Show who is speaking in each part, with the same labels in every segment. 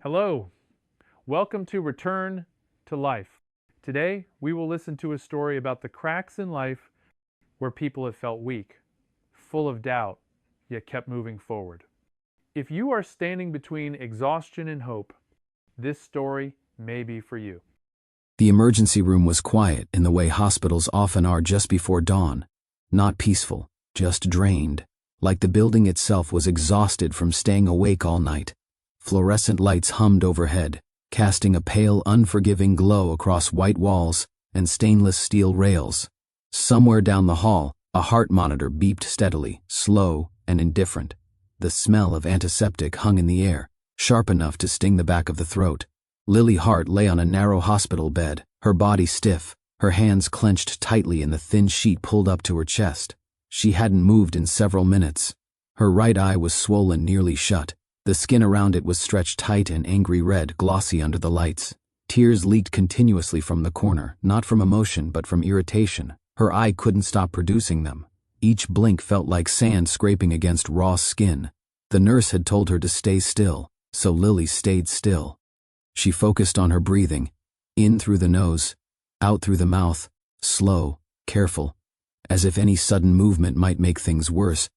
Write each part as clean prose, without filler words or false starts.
Speaker 1: Hello, welcome to Return to Life. Today, we will listen to a story about the cracks in life where people have felt weak, full of doubt, yet kept moving forward. If you are standing between exhaustion and hope, this story may be for you.
Speaker 2: The emergency room was quiet in the way hospitals often are just before dawn. Not peaceful, just drained, like the building itself was exhausted from staying awake all night. Fluorescent lights hummed overhead, casting a pale, unforgiving glow across white walls and stainless steel rails. Somewhere down the hall, a heart monitor beeped steadily, slow and indifferent. The smell of antiseptic hung in the air, sharp enough to sting the back of the throat. Lily Hart lay on a narrow hospital bed, her body stiff, her hands clenched tightly in the thin sheet pulled up to her chest. She hadn't moved in several minutes. Her right eye was swollen nearly shut. The skin around it was stretched tight and angry red, glossy under the lights. Tears leaked continuously from the corner, not from emotion but from irritation. Her eye couldn't stop producing them. Each blink felt like sand scraping against raw skin. The nurse had told her to stay still, so Lily stayed still. She focused on her breathing, in through the nose, out through the mouth, slow, careful, as if any sudden movement might make things worse.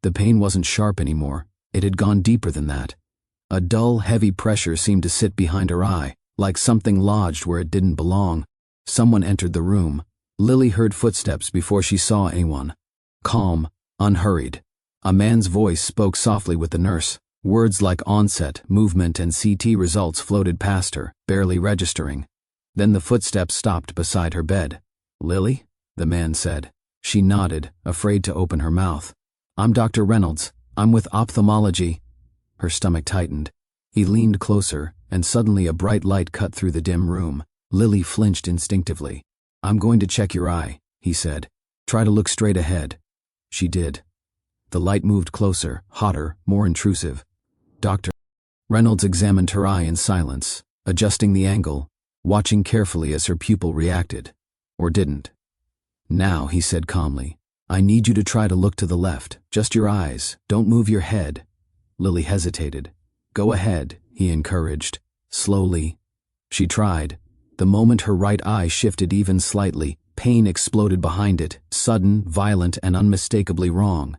Speaker 2: The pain wasn't sharp anymore. It had gone deeper than that. A dull, heavy pressure seemed to sit behind her eye, like something lodged where it didn't belong. Someone entered the room. Lily heard footsteps before she saw anyone. Calm, unhurried. A man's voice spoke softly with the nurse. Words like onset, movement, and CT results floated past her, barely registering. Then the footsteps stopped beside her bed. "Lily?" the man said. She nodded, afraid to open her mouth. "I'm Dr. Reynolds. I'm with ophthalmology." Her stomach tightened. He leaned closer, and suddenly a bright light cut through the dim room. Lily flinched instinctively. "I'm going to check your eye," he said. "Try to look straight ahead." She did. The light moved closer, hotter, more intrusive. Dr. Reynolds examined her eye in silence, adjusting the angle, watching carefully as her pupil reacted. Or didn't. "Now," he said calmly, "I need you to try to look to the left, just your eyes, don't move your head." Lily hesitated. "Go ahead," he encouraged, slowly. She tried. The moment her right eye shifted even slightly, pain exploded behind it, sudden, violent, and unmistakably wrong.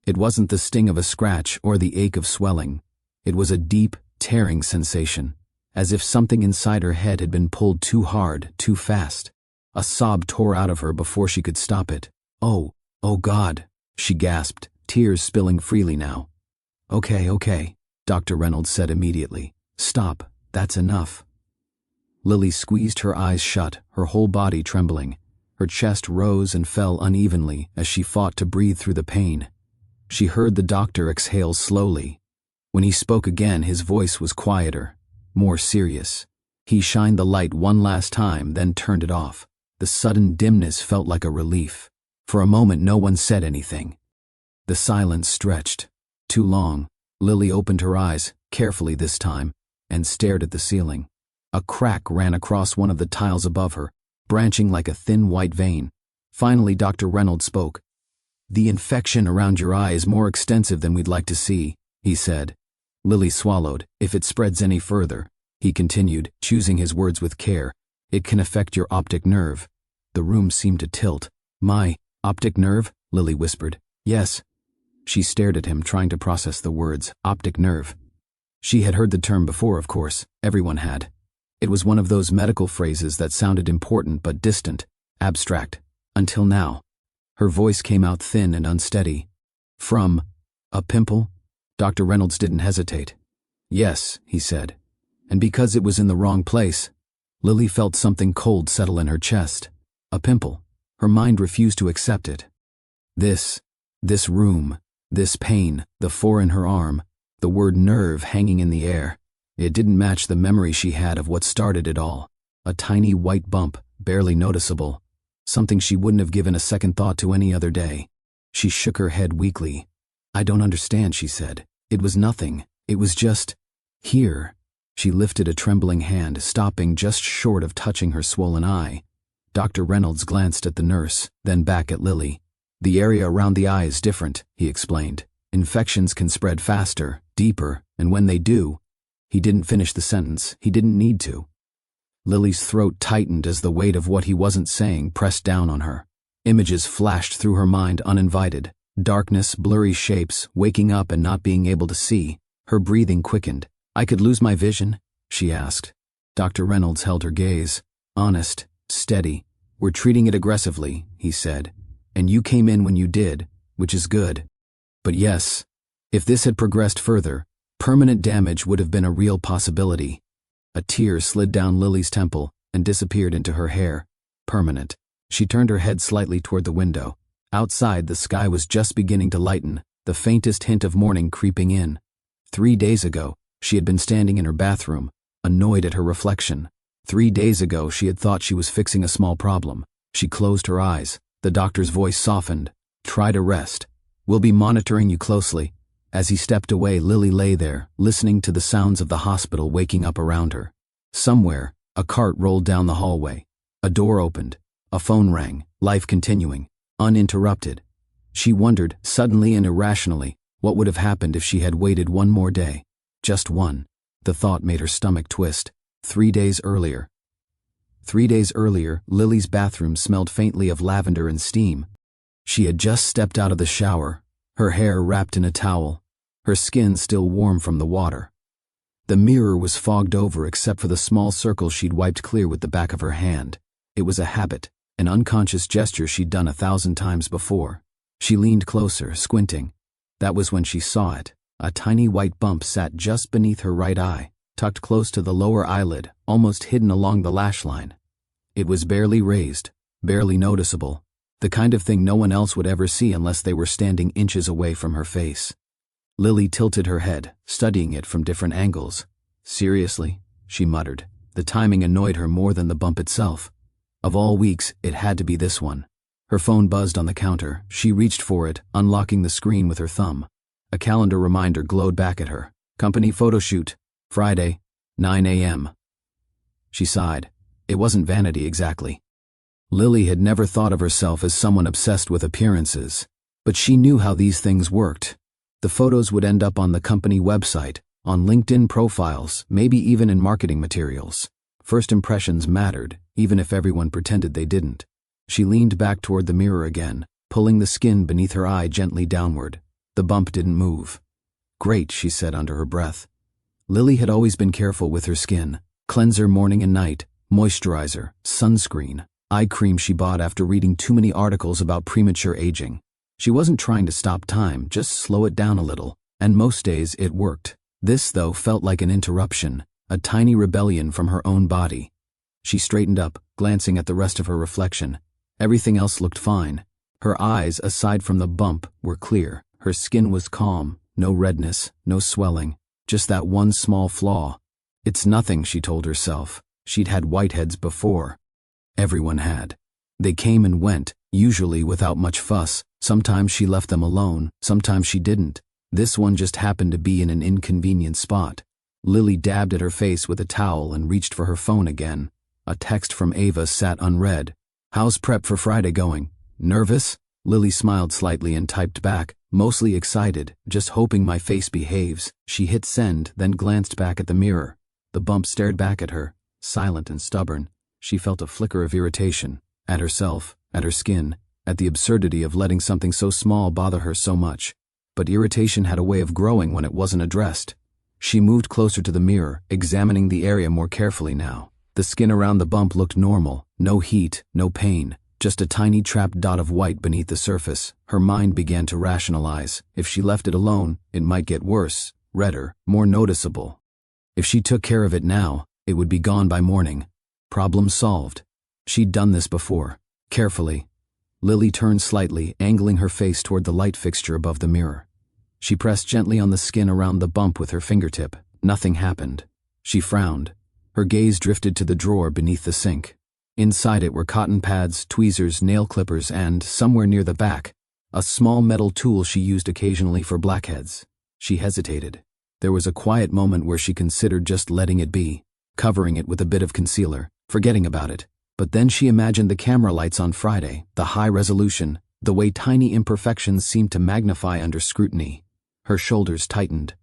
Speaker 2: It wasn't the sting of a scratch or the ache of swelling. It was a deep, tearing sensation, as if something inside her head had been pulled too hard, too fast. A sob tore out of her before she could stop it. Oh God," she gasped, tears spilling freely now. Okay, Dr. Reynolds said immediately. "Stop, that's enough." Lily squeezed her eyes shut, her whole body trembling. Her chest rose and fell unevenly as she fought to breathe through the pain. She heard the doctor exhale slowly. When he spoke again, his voice was quieter, more serious. He shined the light one last time, then turned it off. The sudden dimness felt like a relief. For a moment, no one said anything. The silence stretched. Too long. Lily opened her eyes, carefully this time, and stared at the ceiling. A crack ran across one of the tiles above her, branching like a thin white vein. Finally, Dr. Reynolds spoke. "The infection around your eye is more extensive than we'd like to see," he said. Lily swallowed. "If it spreads any further," he continued, choosing his words with care, "it can affect your optic nerve." The room seemed to tilt. "My optic nerve?" Lily whispered. "Yes." She stared at him, trying to process the words, optic nerve. She had heard the term before, of course. Everyone had. It was one of those medical phrases that sounded important but distant, abstract. Until now. Her voice came out thin and unsteady. "From a pimple?" Dr. Reynolds didn't hesitate. "Yes," he said. And because it was in the wrong place, Lily felt something cold settle in her chest. A pimple. Her mind refused to accept it. This room, this pain, the four in her arm, the word nerve hanging in the air. It didn't match the memory she had of what started it all. A tiny white bump, barely noticeable. Something she wouldn't have given a second thought to any other day. She shook her head weakly. "I don't understand," she said. "It was nothing. It was just here." She lifted a trembling hand, stopping just short of touching her swollen eye. Dr. Reynolds glanced at the nurse, then back at Lily. "The area around the eye is different," he explained. "Infections can spread faster, deeper, and when they do..." He didn't finish the sentence. He didn't need to. Lily's throat tightened as the weight of what he wasn't saying pressed down on her. Images flashed through her mind uninvited. Darkness, blurry shapes, waking up and not being able to see. Her breathing quickened. "I could lose my vision?" she asked. Dr. Reynolds held her gaze. Honest, steady. "We're treating it aggressively," he said. "And you came in when you did, which is good. But yes, if this had progressed further, permanent damage would have been a real possibility." A tear slid down Lily's temple and disappeared into her hair. Permanent. She turned her head slightly toward the window. Outside, the sky was just beginning to lighten, the faintest hint of morning creeping in. 3 days ago, she had been standing in her bathroom, annoyed at her reflection. 3 days ago, she had thought she was fixing a small problem. She closed her eyes. The doctor's voice softened. "Try to rest. We'll be monitoring you closely." As he stepped away, Lily lay there, listening to the sounds of the hospital waking up around her. Somewhere, a cart rolled down the hallway. A door opened. A phone rang, life continuing, uninterrupted. She wondered, suddenly and irrationally, what would have happened if she had waited one more day. Just one. The thought made her stomach twist. 3 days earlier. 3 days earlier, Lily's bathroom smelled faintly of lavender and steam. She had just stepped out of the shower, her hair wrapped in a towel, her skin still warm from the water. The mirror was fogged over except for the small circle she'd wiped clear with the back of her hand. It was a habit, an unconscious gesture she'd done 1,000 times before. She leaned closer, squinting. That was when she saw it. A tiny white bump sat just beneath her right eye, tucked close to the lower eyelid, almost hidden along the lash line. It was barely raised, barely noticeable, the kind of thing no one else would ever see unless they were standing inches away from her face. Lily tilted her head, studying it from different angles. "Seriously?" she muttered. The timing annoyed her more than the bump itself. Of all weeks, it had to be this one. Her phone buzzed on the counter. She reached for it, unlocking the screen with her thumb. A calendar reminder glowed back at her. "Company photo shoot. Friday, 9 a.m. She sighed. It wasn't vanity exactly. Lily had never thought of herself as someone obsessed with appearances, but she knew how these things worked. The photos would end up on the company website, on LinkedIn profiles, maybe even in marketing materials. First impressions mattered, even if everyone pretended they didn't. She leaned back toward the mirror again, pulling the skin beneath her eye gently downward. The bump didn't move. "Great," she said under her breath. Lily had always been careful with her skin. Cleanser morning and night, moisturizer, sunscreen, eye cream she bought after reading too many articles about premature aging. She wasn't trying to stop time, just slow it down a little, and most days it worked. This, though, felt like an interruption, a tiny rebellion from her own body. She straightened up, glancing at the rest of her reflection. Everything else looked fine. Her eyes, aside from the bump, were clear. Her skin was calm, no redness, no swelling, just that one small flaw. "It's nothing," she told herself. She'd had whiteheads before. Everyone had. They came and went, usually without much fuss. Sometimes she left them alone, sometimes she didn't. This one just happened to be in an inconvenient spot. Lily dabbed at her face with a towel and reached for her phone again. A text from Ava sat unread. "How's prep for Friday going? Nervous?" Lily smiled slightly and typed back, "Mostly excited, just hoping my face behaves." She hit send, then glanced back at the mirror. The bump stared back at her, silent and stubborn. She felt a flicker of irritation, at herself, at her skin, at the absurdity of letting something so small bother her so much. But irritation had a way of growing when it wasn't addressed. She moved closer to the mirror, examining the area more carefully now. The skin around the bump looked normal, no heat, no pain, just a tiny trapped dot of white beneath the surface. Her mind began to rationalize. If she left it alone, it might get worse, redder, more noticeable. If she took care of it now, it would be gone by morning. Problem solved. She'd done this before. Carefully. Lily turned slightly, angling her face toward the light fixture above the mirror. She pressed gently on the skin around the bump with her fingertip. Nothing happened. She frowned. Her gaze drifted to the drawer beneath the sink. Inside it were cotton pads, tweezers, nail clippers, and, somewhere near the back, a small metal tool she used occasionally for blackheads. She hesitated. There was a quiet moment where she considered just letting it be, covering it with a bit of concealer, forgetting about it. But then she imagined the camera lights on Friday, the high resolution, the way tiny imperfections seemed to magnify under scrutiny. Her shoulders tightened.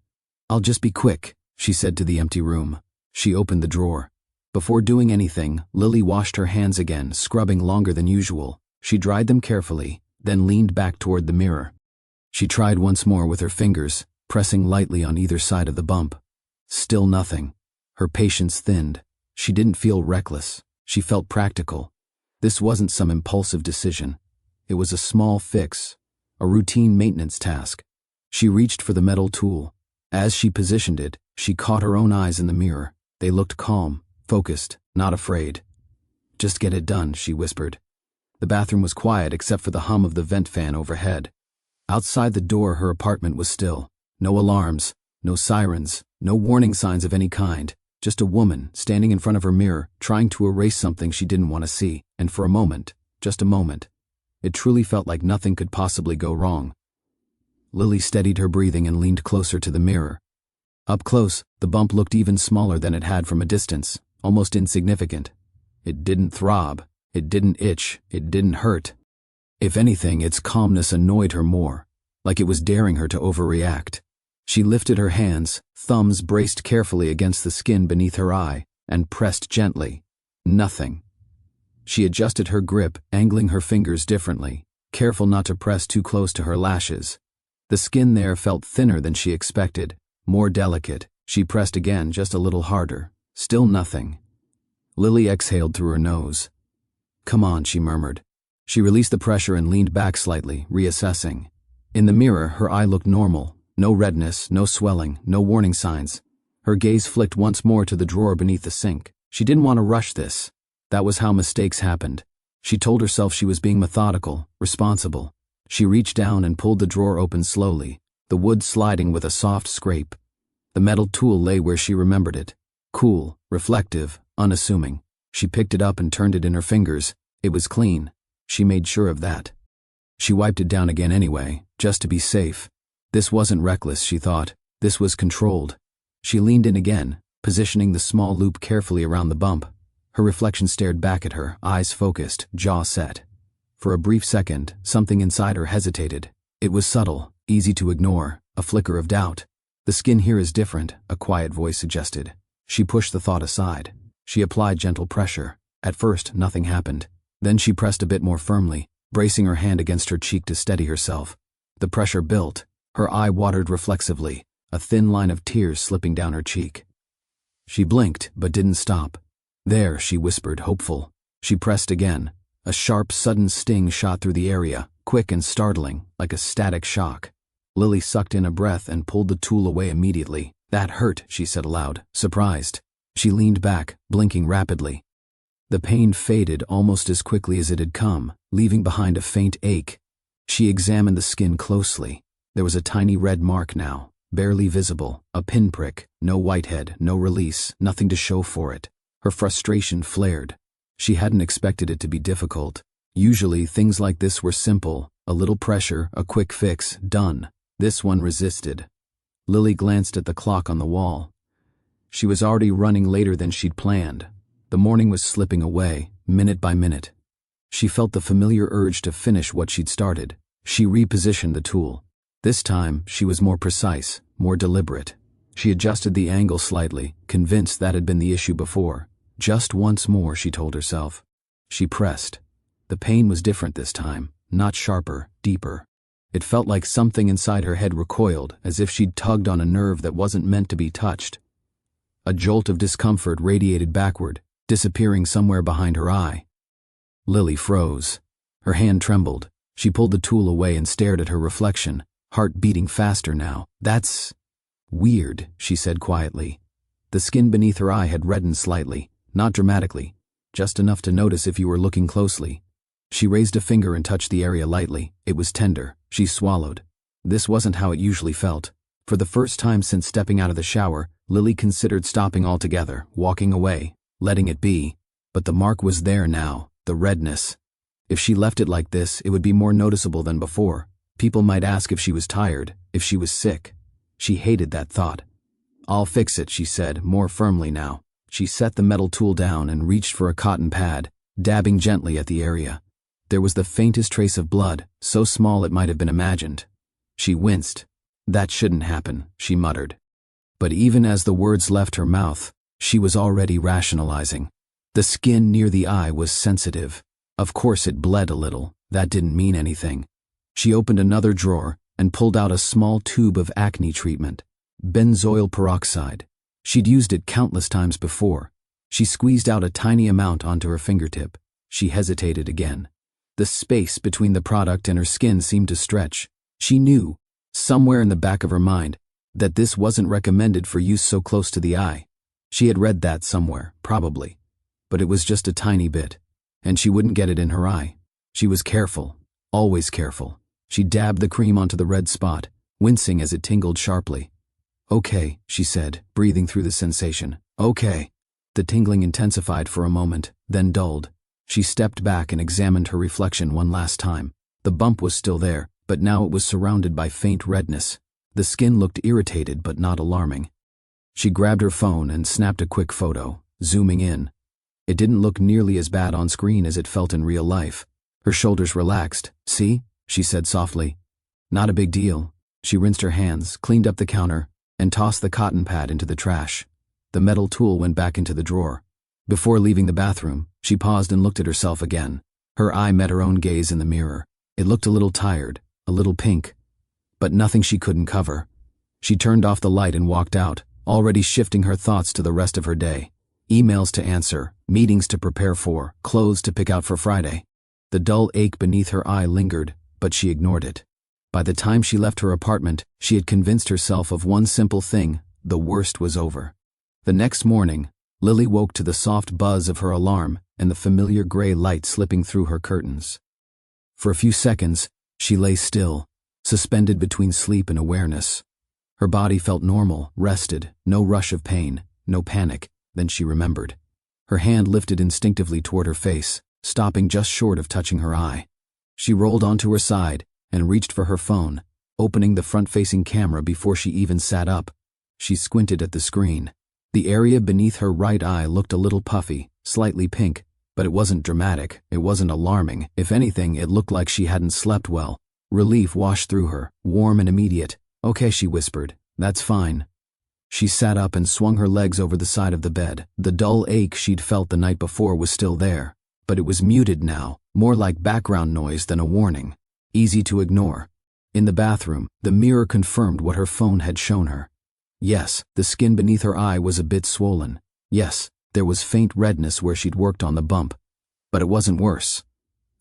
Speaker 2: "I'll just be quick," she said to the empty room. She opened the drawer. Before doing anything, Lily washed her hands again, scrubbing longer than usual. She dried them carefully, then leaned back toward the mirror. She tried once more with her fingers, pressing lightly on either side of the bump. Still nothing. Her patience thinned. She didn't feel reckless. She felt practical. This wasn't some impulsive decision. It was a small fix, a routine maintenance task. She reached for the metal tool. As she positioned it, she caught her own eyes in the mirror. They looked calm, focused, not afraid. "Just get it done," she whispered. The bathroom was quiet except for the hum of the vent fan overhead. Outside the door, her apartment was still. No alarms, no sirens, no warning signs of any kind. Just a woman standing in front of her mirror, trying to erase something she didn't want to see. And for a moment, just a moment, it truly felt like nothing could possibly go wrong. Lily steadied her breathing and leaned closer to the mirror. Up close, the bump looked even smaller than it had from a distance, almost insignificant. It didn't throb. It didn't itch. It didn't hurt. If anything, its calmness annoyed her more, like it was daring her to overreact. She lifted her hands, thumbs braced carefully against the skin beneath her eye, and pressed gently. Nothing. She adjusted her grip, angling her fingers differently, careful not to press too close to her lashes. The skin there felt thinner than she expected, more delicate. She pressed again, just a little harder. Still nothing. Lily exhaled through her nose. "Come on," she murmured. She released the pressure and leaned back slightly, reassessing. In the mirror, her eye looked normal. No redness, no swelling, no warning signs. Her gaze flicked once more to the drawer beneath the sink. She didn't want to rush this. That was how mistakes happened. She told herself she was being methodical, responsible. She reached down and pulled the drawer open slowly, the wood sliding with a soft scrape. The metal tool lay where she remembered it. Cool, reflective, unassuming. She picked it up and turned it in her fingers. It was clean. She made sure of that. She wiped it down again anyway, just to be safe. This wasn't reckless, she thought. This was controlled. She leaned in again, positioning the small loop carefully around the bump. Her reflection stared back at her, eyes focused, jaw set. For a brief second, something inside her hesitated. It was subtle, easy to ignore, a flicker of doubt. "The skin here is different," a quiet voice suggested. She pushed the thought aside. She applied gentle pressure. At first, nothing happened. Then she pressed a bit more firmly, bracing her hand against her cheek to steady herself. The pressure built. Her eye watered reflexively, a thin line of tears slipping down her cheek. She blinked, but didn't stop. "There," she whispered, hopeful. She pressed again. A sharp, sudden sting shot through the area, quick and startling, like a static shock. Lily sucked in a breath and pulled the tool away immediately. "That hurt," she said aloud, surprised. She leaned back, blinking rapidly. The pain faded almost as quickly as it had come, leaving behind a faint ache. She examined the skin closely. There was a tiny red mark now, barely visible, a pinprick, no whitehead, no release, nothing to show for it. Her frustration flared. She hadn't expected it to be difficult. Usually, things like this were simple, a little pressure, a quick fix, done. This one resisted. Lily glanced at the clock on the wall. She was already running later than she'd planned. The morning was slipping away, minute by minute. She felt the familiar urge to finish what she'd started. She repositioned the tool. This time, she was more precise, more deliberate. She adjusted the angle slightly, convinced that had been the issue before. Just once more, she told herself. She pressed. The pain was different this time, not sharper, deeper. It felt like something inside her head recoiled, as if she'd tugged on a nerve that wasn't meant to be touched. A jolt of discomfort radiated backward, disappearing somewhere behind her eye. Lily froze. Her hand trembled. She pulled the tool away and stared at her reflection, heart beating faster now. "That's weird," she said quietly. The skin beneath her eye had reddened slightly, not dramatically, just enough to notice if you were looking closely. She raised a finger and touched the area lightly. It was tender. She swallowed. This wasn't how it usually felt. For the first time since stepping out of the shower, Lily considered stopping altogether, walking away, letting it be. But the mark was there now, the redness. If she left it like this, it would be more noticeable than before. People might ask if she was tired, if she was sick. She hated that thought. "I'll fix it," she said, more firmly now. She set the metal tool down and reached for a cotton pad, dabbing gently at the area. There was the faintest trace of blood, so small it might have been imagined. She winced. "That shouldn't happen," she muttered. But even as the words left her mouth, she was already rationalizing. The skin near the eye was sensitive. Of course it bled a little. That didn't mean anything. She opened another drawer and pulled out a small tube of acne treatment. Benzoyl peroxide. She'd used it countless times before. She squeezed out a tiny amount onto her fingertip. She hesitated again. The space between the product and her skin seemed to stretch. She knew, somewhere in the back of her mind, that this wasn't recommended for use so close to the eye. She had read that somewhere, probably. But it was just a tiny bit, and she wouldn't get it in her eye. She was careful, always careful. She dabbed the cream onto the red spot, wincing as it tingled sharply. "Okay," she said, breathing through the sensation. "Okay." The tingling intensified for a moment, then dulled. She stepped back and examined her reflection one last time. The bump was still there, but now it was surrounded by faint redness. The skin looked irritated but not alarming. She grabbed her phone and snapped a quick photo, zooming in. It didn't look nearly as bad on screen as it felt in real life. Her shoulders relaxed. "See?" she said softly. "Not a big deal." She rinsed her hands, cleaned up the counter, and tossed the cotton pad into the trash. The metal tool went back into the drawer. Before leaving the bathroom, she paused and looked at herself again. Her eye met her own gaze in the mirror. It looked a little tired, a little pink, but nothing she couldn't cover. She turned off the light and walked out, already shifting her thoughts to the rest of her day. Emails to answer, meetings to prepare for, clothes to pick out for Friday. The dull ache beneath her eye lingered, but she ignored it. By the time she left her apartment, she had convinced herself of one simple thing: the worst was over. The next morning, Lily woke to the soft buzz of her alarm and the familiar gray light slipping through her curtains. For a few seconds, she lay still, suspended between sleep and awareness. Her body felt normal, rested, no rush of pain, no panic. Then she remembered. Her hand lifted instinctively toward her face, stopping just short of touching her eye. She rolled onto her side and reached for her phone, opening the front-facing camera before she even sat up. She squinted at the screen. The area beneath her right eye looked a little puffy, slightly pink, but it wasn't dramatic, it wasn't alarming. If anything, it looked like she hadn't slept well. Relief washed through her, warm and immediate. "Okay," she whispered. "That's fine." She sat up and swung her legs over the side of the bed. The dull ache she'd felt the night before was still there, but it was muted now, more like background noise than a warning. Easy to ignore. In the bathroom, the mirror confirmed what her phone had shown her. Yes, the skin beneath her eye was a bit swollen. Yes, there was faint redness where she'd worked on the bump. But it wasn't worse.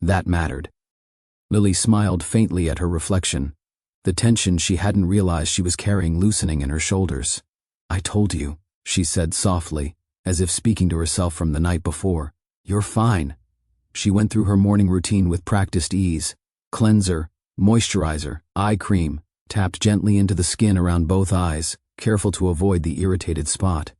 Speaker 2: That mattered. Lily smiled faintly at her reflection. The tension she hadn't realized she was carrying loosening in her shoulders. "I told you," she said softly, as if speaking to herself from the night before. "You're fine." She went through her morning routine with practiced ease. Cleanser, moisturizer, eye cream, tapped gently into the skin around both eyes, careful to avoid the irritated spot.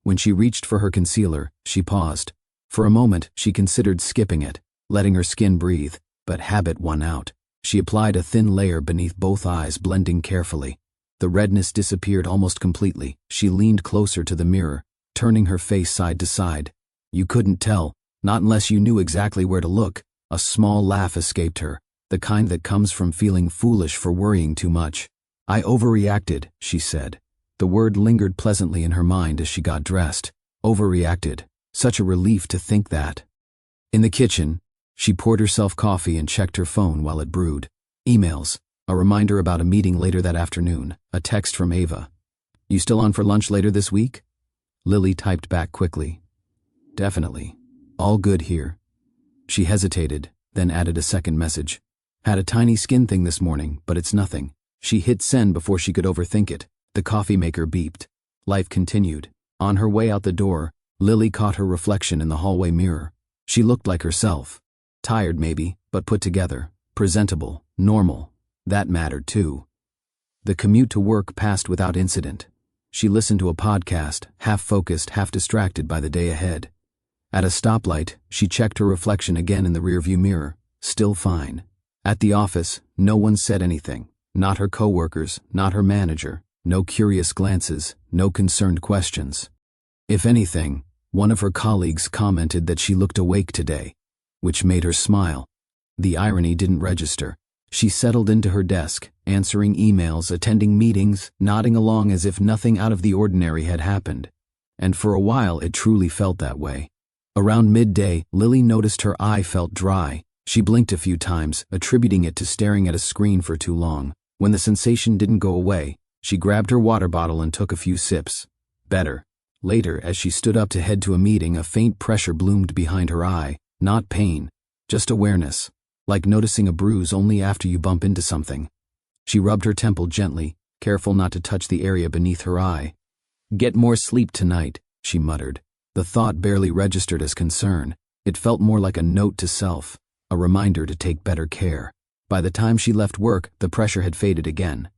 Speaker 2: When she reached for her concealer, she paused. For a moment, she considered skipping it, letting her skin breathe, but habit won out. She applied a thin layer beneath both eyes, blending carefully. The redness disappeared almost completely. She leaned closer to the mirror, turning her face side to side. You couldn't tell, not unless you knew exactly where to look. A small laugh escaped her, the kind that comes from feeling foolish for worrying too much. "I overreacted," she said. The word lingered pleasantly in her mind as she got dressed. Overreacted. Such a relief to think that. In the kitchen, she poured herself coffee and checked her phone while it brewed. Emails. A reminder about a meeting later that afternoon. A text from Ava. "You still on for lunch later this week?" Lily typed back quickly. "Definitely. All good here." She hesitated, then added a second message. "Had a tiny skin thing this morning, but it's nothing." She hit send before she could overthink it. The coffee maker beeped. Life continued. On her way out the door, Lily caught her reflection in the hallway mirror. She looked like herself. Tired maybe, but put together. Presentable. Normal. That mattered too. The commute to work passed without incident. She listened to a podcast, half focused, half distracted by the day ahead. At a stoplight, she checked her reflection again in the rearview mirror. Still fine. At the office, no one said anything. Not her coworkers, not her manager. No curious glances, no concerned questions. If anything, one of her colleagues commented that she looked awake today, which made her smile. The irony didn't register. She settled into her desk, answering emails, attending meetings, nodding along as if nothing out of the ordinary had happened. And for a while it truly felt that way. Around midday, Lily noticed her eye felt dry. She blinked a few times, attributing it to staring at a screen for too long. When the sensation didn't go away, she grabbed her water bottle and took a few sips. Better. Later, as she stood up to head to a meeting, a faint pressure bloomed behind her eye. Not pain, just awareness, like noticing a bruise only after you bump into something. She rubbed her temple gently, careful not to touch the area beneath her eye. "Get more sleep tonight," she muttered. The thought barely registered as concern. It felt more like a note to self, a reminder to take better care. By the time she left work, the pressure had faded again.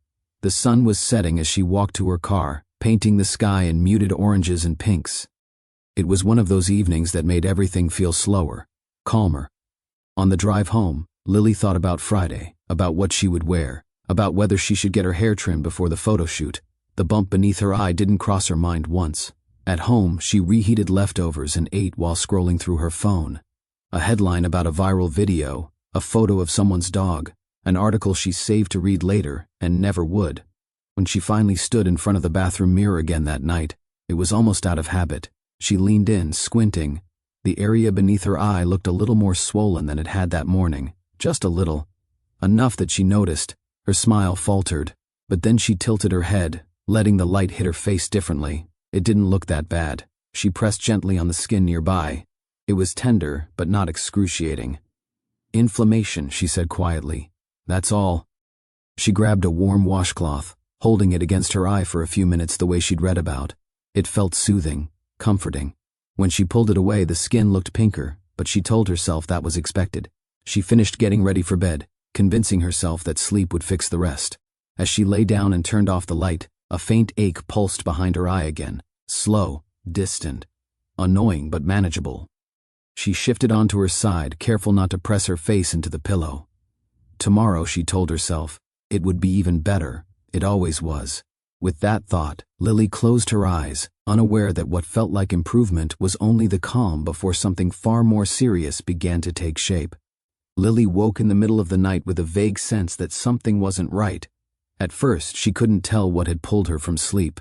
Speaker 2: The sun was setting as she walked to her car, painting the sky in muted oranges and pinks. It was one of those evenings that made everything feel slower, calmer. On the drive home, Lily thought about Friday, about what she would wear, about whether she should get her hair trimmed before the photo shoot. The bump beneath her eye didn't cross her mind once. At home, she reheated leftovers and ate while scrolling through her phone. A headline about a viral video, a photo of someone's dog, an article she saved to read later and never would. When she finally stood in front of the bathroom mirror again that night, it was almost out of habit. She leaned in, squinting. The area beneath her eye looked a little more swollen than it had that morning, just a little. Enough that she noticed. Her smile faltered, but then she tilted her head, letting the light hit her face differently. It didn't look that bad. She pressed gently on the skin nearby. It was tender, but not excruciating. "Inflammation," she said quietly. "That's all." She grabbed a warm washcloth, holding it against her eye for a few minutes the way she'd read about. It felt soothing, comforting. When she pulled it away, the skin looked pinker, but she told herself that was expected. She finished getting ready for bed, convincing herself that sleep would fix the rest. As she lay down and turned off the light, a faint ache pulsed behind her eye again, slow, distant, annoying but manageable. She shifted onto her side, careful not to press her face into the pillow. Tomorrow, she told herself, it would be even better. It always was. With that thought, Lily closed her eyes, unaware that what felt like improvement was only the calm before something far more serious began to take shape. Lily woke in the middle of the night with a vague sense that something wasn't right. At first, she couldn't tell what had pulled her from sleep.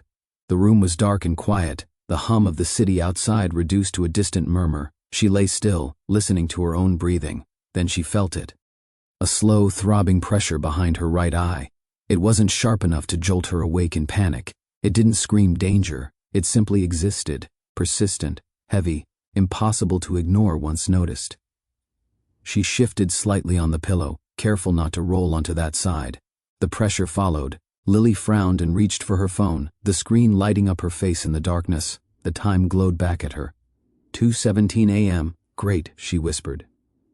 Speaker 2: The room was dark and quiet, the hum of the city outside reduced to a distant murmur. She lay still, listening to her own breathing. Then she felt it. A slow, throbbing pressure behind her right eye. It wasn't sharp enough to jolt her awake in panic. It didn't scream danger. It simply existed, persistent, heavy, impossible to ignore once noticed. She shifted slightly on the pillow, careful not to roll onto that side. The pressure followed. Lily frowned and reached for her phone, the screen lighting up her face in the darkness. The time glowed back at her. 2:17 a.m. Great, she whispered.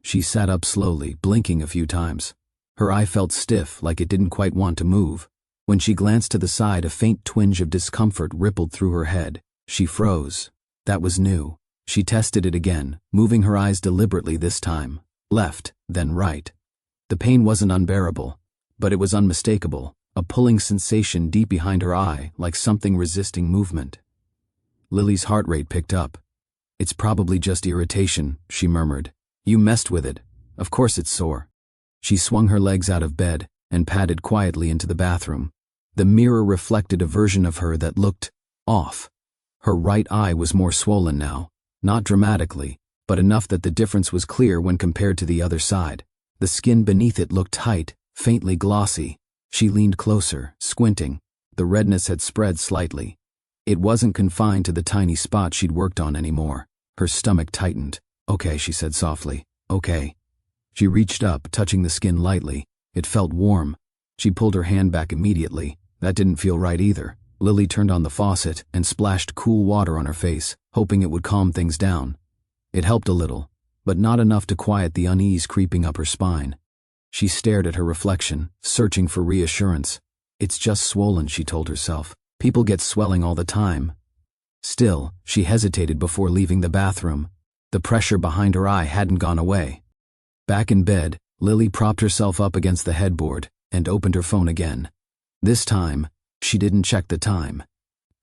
Speaker 2: She sat up slowly, blinking a few times. Her eye felt stiff, like it didn't quite want to move. When she glanced to the side, a faint twinge of discomfort rippled through her head. She froze. That was new. She tested it again, moving her eyes deliberately this time. Left, then right. The pain wasn't unbearable, but it was unmistakable, a pulling sensation deep behind her eye, like something resisting movement. Lily's heart rate picked up. "It's probably just irritation," she murmured. "You messed with it. Of course it's sore." She swung her legs out of bed and padded quietly into the bathroom. The mirror reflected a version of her that looked off. Her right eye was more swollen now, not dramatically, but enough that the difference was clear when compared to the other side. The skin beneath it looked tight, faintly glossy. She leaned closer, squinting. The redness had spread slightly. It wasn't confined to the tiny spot she'd worked on anymore. Her stomach tightened. "Okay," she said softly. "Okay." She reached up, touching the skin lightly. It felt warm. She pulled her hand back immediately. That didn't feel right either. Lily turned on the faucet and splashed cool water on her face, hoping it would calm things down. It helped a little, but not enough to quiet the unease creeping up her spine. She stared at her reflection, searching for reassurance. "It's just swollen," she told herself. "People get swelling all the time." Still, she hesitated before leaving the bathroom. The pressure behind her eye hadn't gone away. Back in bed, Lily propped herself up against the headboard and opened her phone again. This time, she didn't check the time.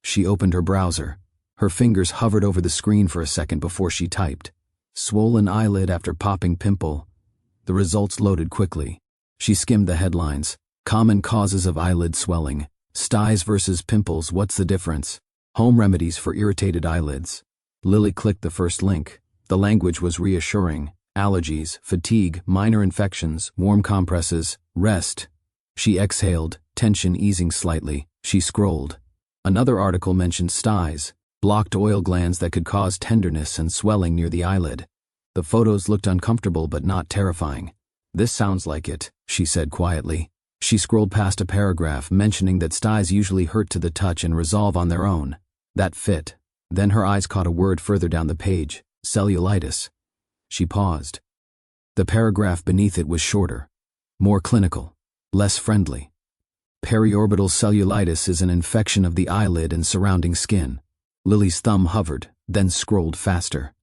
Speaker 2: She opened her browser. Her fingers hovered over the screen for a second before she typed. Swollen eyelid after popping pimple. The results loaded quickly. She skimmed the headlines. Common causes of eyelid swelling. Styes versus pimples, what's the difference? Home remedies for irritated eyelids. Lily clicked the first link. The language was reassuring. Allergies, fatigue, minor infections, warm compresses, rest. She exhaled, tension easing slightly. She scrolled. Another article mentioned styes, blocked oil glands that could cause tenderness and swelling near the eyelid. The photos looked uncomfortable but not terrifying. This sounds like it, she said quietly. She scrolled past a paragraph mentioning that styes usually hurt to the touch and resolve on their own. That fit. Then her eyes caught a word further down the page, cellulitis. She paused. The paragraph beneath it was shorter, more clinical, less friendly. Periorbital cellulitis is an infection of the eyelid and surrounding skin. Lily's thumb hovered, then scrolled faster.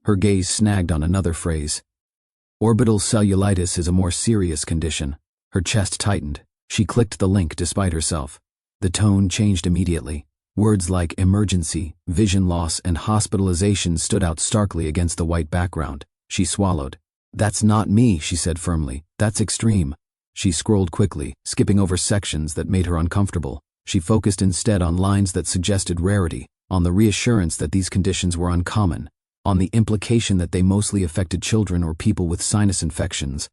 Speaker 2: Her gaze snagged on another phrase. Orbital cellulitis is a more serious condition. Her chest tightened. She clicked the link despite herself. The tone changed immediately. Words like emergency, vision loss, and hospitalization stood out starkly against the white background. She swallowed. That's not me, she said firmly. That's extreme. She scrolled quickly, skipping over sections that made her uncomfortable. She focused instead on lines that suggested rarity, on the reassurance that these conditions were uncommon, on the implication that they mostly affected children or people with sinus infections.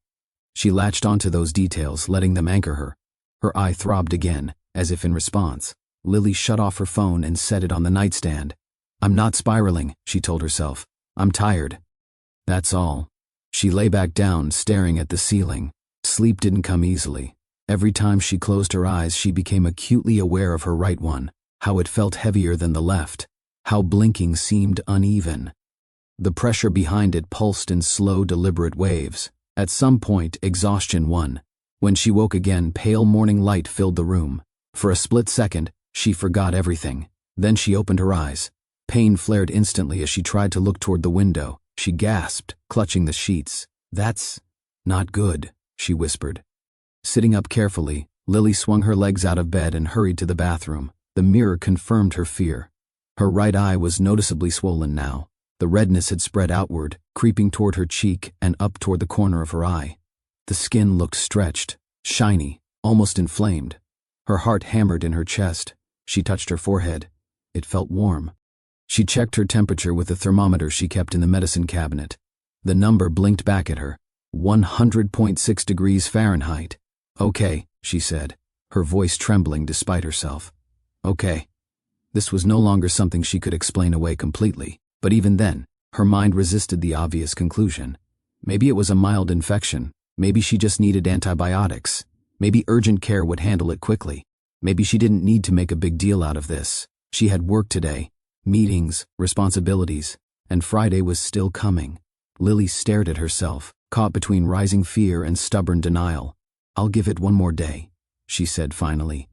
Speaker 2: She latched onto those details, letting them anchor her. Her eye throbbed again, as if in response. Lily shut off her phone and set it on the nightstand. I'm not spiraling, she told herself. I'm tired. That's all. She lay back down, staring at the ceiling. Sleep didn't come easily. Every time she closed her eyes, she became acutely aware of her right one, how it felt heavier than the left, how blinking seemed uneven. The pressure behind it pulsed in slow, deliberate waves. At some point, exhaustion won. When she woke again, pale morning light filled the room. For a split second, she forgot everything. Then she opened her eyes. Pain flared instantly as she tried to look toward the window. She gasped, clutching the sheets. That's not good, she whispered. Sitting up carefully, Lily swung her legs out of bed and hurried to the bathroom. The mirror confirmed her fear. Her right eye was noticeably swollen now. The redness had spread outward, creeping toward her cheek and up toward the corner of her eye. The skin looked stretched, shiny, almost inflamed. Her heart hammered in her chest. She touched her forehead. It felt warm. She checked her temperature with the thermometer she kept in the medicine cabinet. The number blinked back at her. 100.6 degrees Fahrenheit. Okay, she said, her voice trembling despite herself. Okay. This was no longer something she could explain away completely, but even then, her mind resisted the obvious conclusion. Maybe it was a mild infection. Maybe she just needed antibiotics. Maybe urgent care would handle it quickly. Maybe she didn't need to make a big deal out of this. She had work today, meetings, responsibilities, and Friday was still coming. Lily stared at herself, caught between rising fear and stubborn denial. I'll give it one more day, she said finally.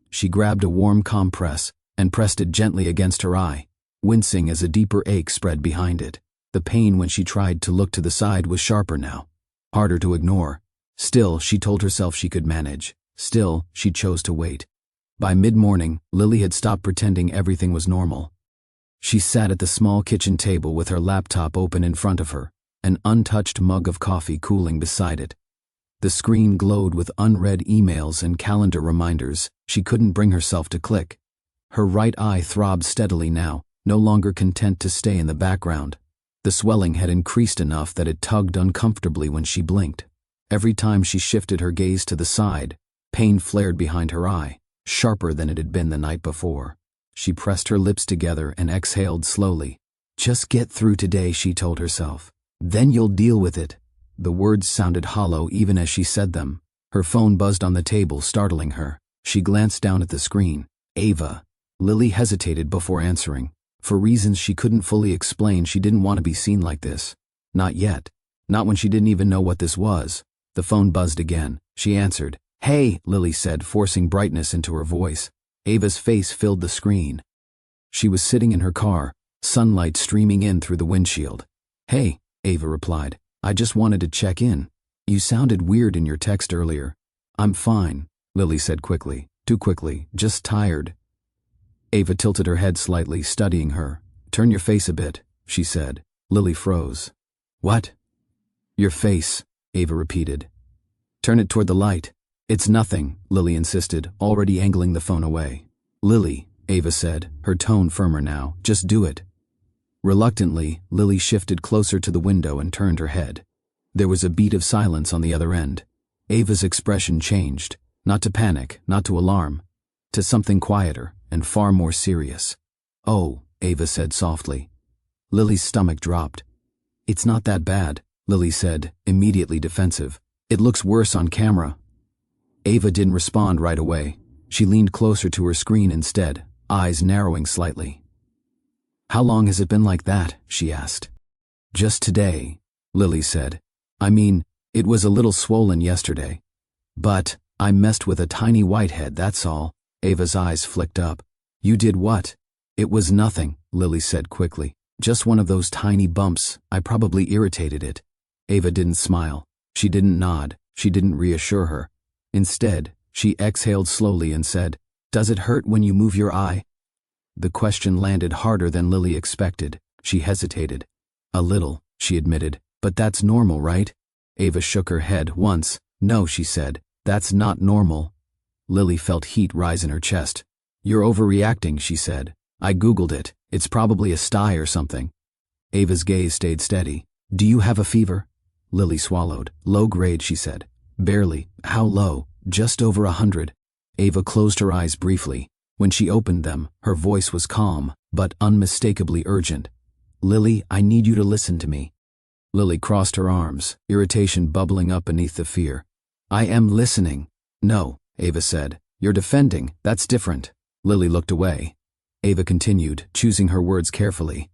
Speaker 2: She grabbed a warm compress and pressed it gently against her eye, wincing as a deeper ache spread behind it. The pain when she tried to look to the side was sharper now, harder to ignore. Still, she told herself she could manage. Still, she chose to wait. By mid-morning, Lily had stopped pretending everything was normal. She sat at the small kitchen table with her laptop open in front of her, an untouched mug of coffee cooling beside it. The screen glowed with unread emails and calendar reminders she couldn't bring herself to click. Her right eye throbbed steadily now, no longer content to stay in the background. The swelling had increased enough that it tugged uncomfortably when she blinked. Every time she shifted her gaze to the side, pain flared behind her eye, sharper than it had been the night before. She pressed her lips together and exhaled slowly. Just get through today, she told herself. Then you'll deal with it. The words sounded hollow even as she said them. Her phone buzzed on the table, startling her. She glanced down at the screen. Ava. Lily hesitated before answering. For reasons she couldn't fully explain, she didn't want to be seen like this. Not yet. Not when she didn't even know what this was. The phone buzzed again. She answered. Hey, Lily said, forcing brightness into her voice. Ava's face filled the screen. She was sitting in her car, sunlight streaming in through the windshield. Hey, Ava replied. I just wanted to check in. You sounded weird in your text earlier. I'm fine, Lily said quickly. Too quickly, just tired. Ava tilted her head slightly, studying her. Turn your face a bit, she said. Lily froze. What? Your face, Ava repeated. Turn it toward the light. It's nothing, Lily insisted, already angling the phone away. Lily, Ava said, her tone firmer now, just do it. Reluctantly, Lily shifted closer to the window and turned her head. There was a beat of silence on the other end. Ava's expression changed, not to panic, not to alarm, to something quieter and far more serious. Oh, Ava said softly. Lily's stomach dropped. It's not that bad, Lily said, immediately defensive. It looks worse on camera. Ava didn't respond right away. She leaned closer to her screen instead, eyes narrowing slightly. How long has it been like that? She asked. Just today, Lily said. I mean, it was a little swollen yesterday. But I messed with a tiny whitehead, that's all. Ava's eyes flicked up. You did what? It was nothing, Lily said quickly. Just one of those tiny bumps. I probably irritated it. Ava didn't smile. She didn't nod. She didn't reassure her. Instead, she exhaled slowly and said, Does it hurt when you move your eye? The question landed harder than Lily expected. She hesitated. A little, she admitted. But that's normal, right? Ava shook her head once. No, she said. That's not normal. Lily felt heat rise in her chest. You're overreacting, she said. I googled it. It's probably a sty or something. Ava's gaze stayed steady. Do you have a fever? Lily swallowed. Low grade, she said. Barely. How low? Just over 100. Ava closed her eyes briefly. When she opened them, her voice was calm, but unmistakably urgent. Lily, I need you to listen to me. Lily crossed her arms, irritation bubbling up beneath the fear. I am listening. No, Ava said. You're defending. That's different. Lily looked away. Ava continued, choosing her words carefully.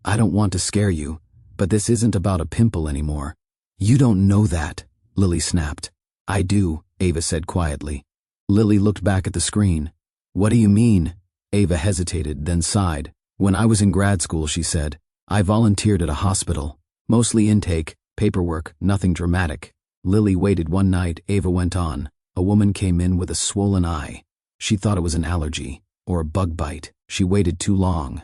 Speaker 2: I don't want to scare you, but this isn't about a pimple anymore. You don't know that, Lily snapped. I do, Ava said quietly. Lily looked back at the screen. What do you mean? Ava hesitated, then sighed. When I was in grad school, she said, I volunteered at a hospital. Mostly intake, paperwork, nothing dramatic. Lily waited one night, Ava went on. A woman came in with a swollen eye. She thought it was an allergy, or a bug bite. She waited too long.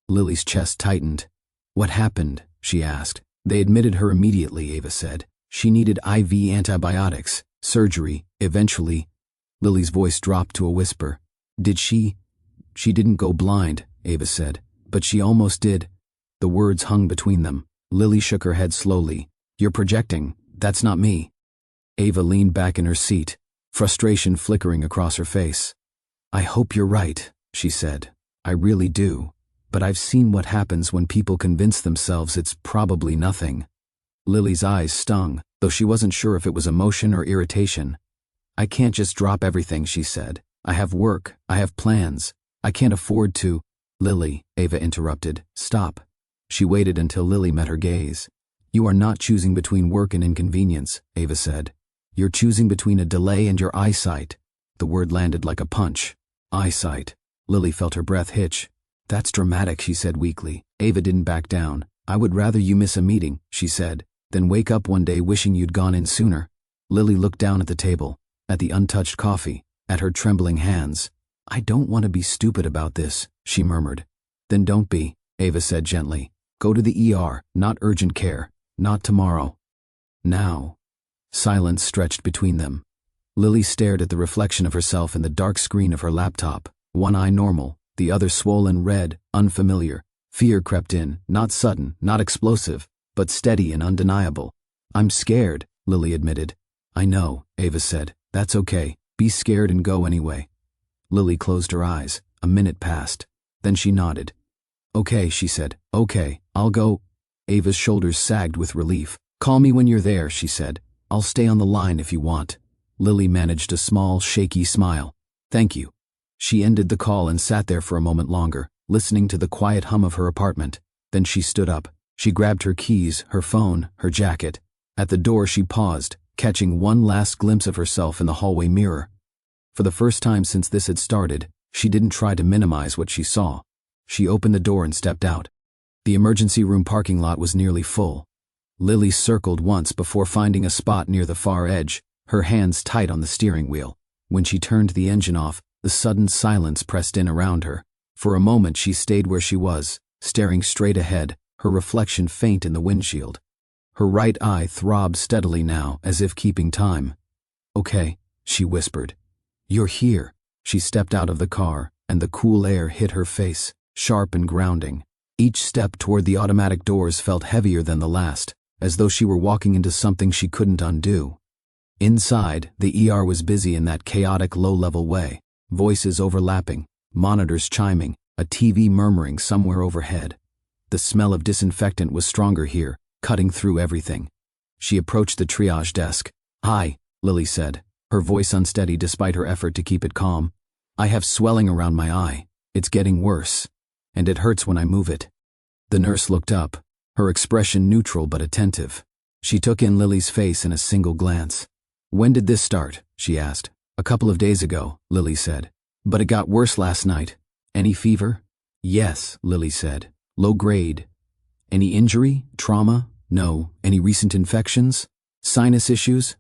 Speaker 2: Lily's chest tightened. What happened? She asked. They admitted her immediately, Ava said. She needed IV antibiotics, surgery, eventually. Lily's voice dropped to a whisper. Did she? She didn't go blind, Ava said. But she almost did. The words hung between them. Lily shook her head slowly. You're projecting. That's not me. Ava leaned back in her seat, frustration flickering across her face. I hope you're right, she said. I really do. But I've seen what happens when people convince themselves it's probably nothing. Lily's eyes stung, though she wasn't sure if it was emotion or irritation. I can't just drop everything, she said. I have work. I have plans. I can't afford to. Lily, Ava interrupted. Stop. She waited until Lily met her gaze. You are not choosing between work and inconvenience, Ava said. You're choosing between a delay and your eyesight. The word landed like a punch. Eyesight. Lily felt her breath hitch. That's dramatic, she said weakly. Ava didn't back down. I would rather you miss a meeting, she said, than wake up one day wishing you'd gone in sooner. Lily looked down at the table, at the untouched coffee, at her trembling hands. I don't want to be stupid about this, she murmured. Then don't be, Ava said gently. Go to the ER, not urgent care, not tomorrow. Now. Silence stretched between them. Lily stared at the reflection of herself in the dark screen of her laptop, one eye normal, the other swollen red, unfamiliar. Fear crept in, not sudden, not explosive, but steady and undeniable. I'm scared, Lily admitted. I know, Ava said. That's okay. Be scared and go anyway. Lily closed her eyes. A minute passed. Then she nodded. Okay, she said. Okay, I'll go. Ava's shoulders sagged with relief. Call me when you're there, she said. I'll stay on the line if you want. Lily managed a small, shaky smile. Thank you. She ended the call and sat there for a moment longer, listening to the quiet hum of her apartment. Then she stood up. She grabbed her keys, her phone, her jacket. At the door she paused, catching one last glimpse of herself in the hallway mirror. For the first time since this had started, she didn't try to minimize what she saw. She opened the door and stepped out. The emergency room parking lot was nearly full. Lily circled once before finding a spot near the far edge, her hands tight on the steering wheel. When she turned the engine off, the sudden silence pressed in around her. For a moment she stayed where she was, staring straight ahead, her reflection faint in the windshield. Her right eye throbbed steadily now, as if keeping time. Okay, she whispered. You're here. She stepped out of the car, and the cool air hit her face, sharp and grounding. Each step toward the automatic doors felt heavier than the last, as though she were walking into something she couldn't undo. Inside, the ER was busy in that chaotic low-level way, voices overlapping, monitors chiming, a TV murmuring somewhere overhead. The smell of disinfectant was stronger here, cutting through everything. She approached the triage desk. Hi, Lily said, her voice unsteady despite her effort to keep it calm. I have swelling around my eye. It's getting worse, and it hurts when I move it. The nurse looked up, her expression neutral but attentive. She took in Lily's face in a single glance. When did this start? She asked. A couple of days ago, Lily said. But it got worse last night. Any fever? Yes, Lily said. Low grade. Any injury? Trauma? No. Any recent infections? Sinus issues?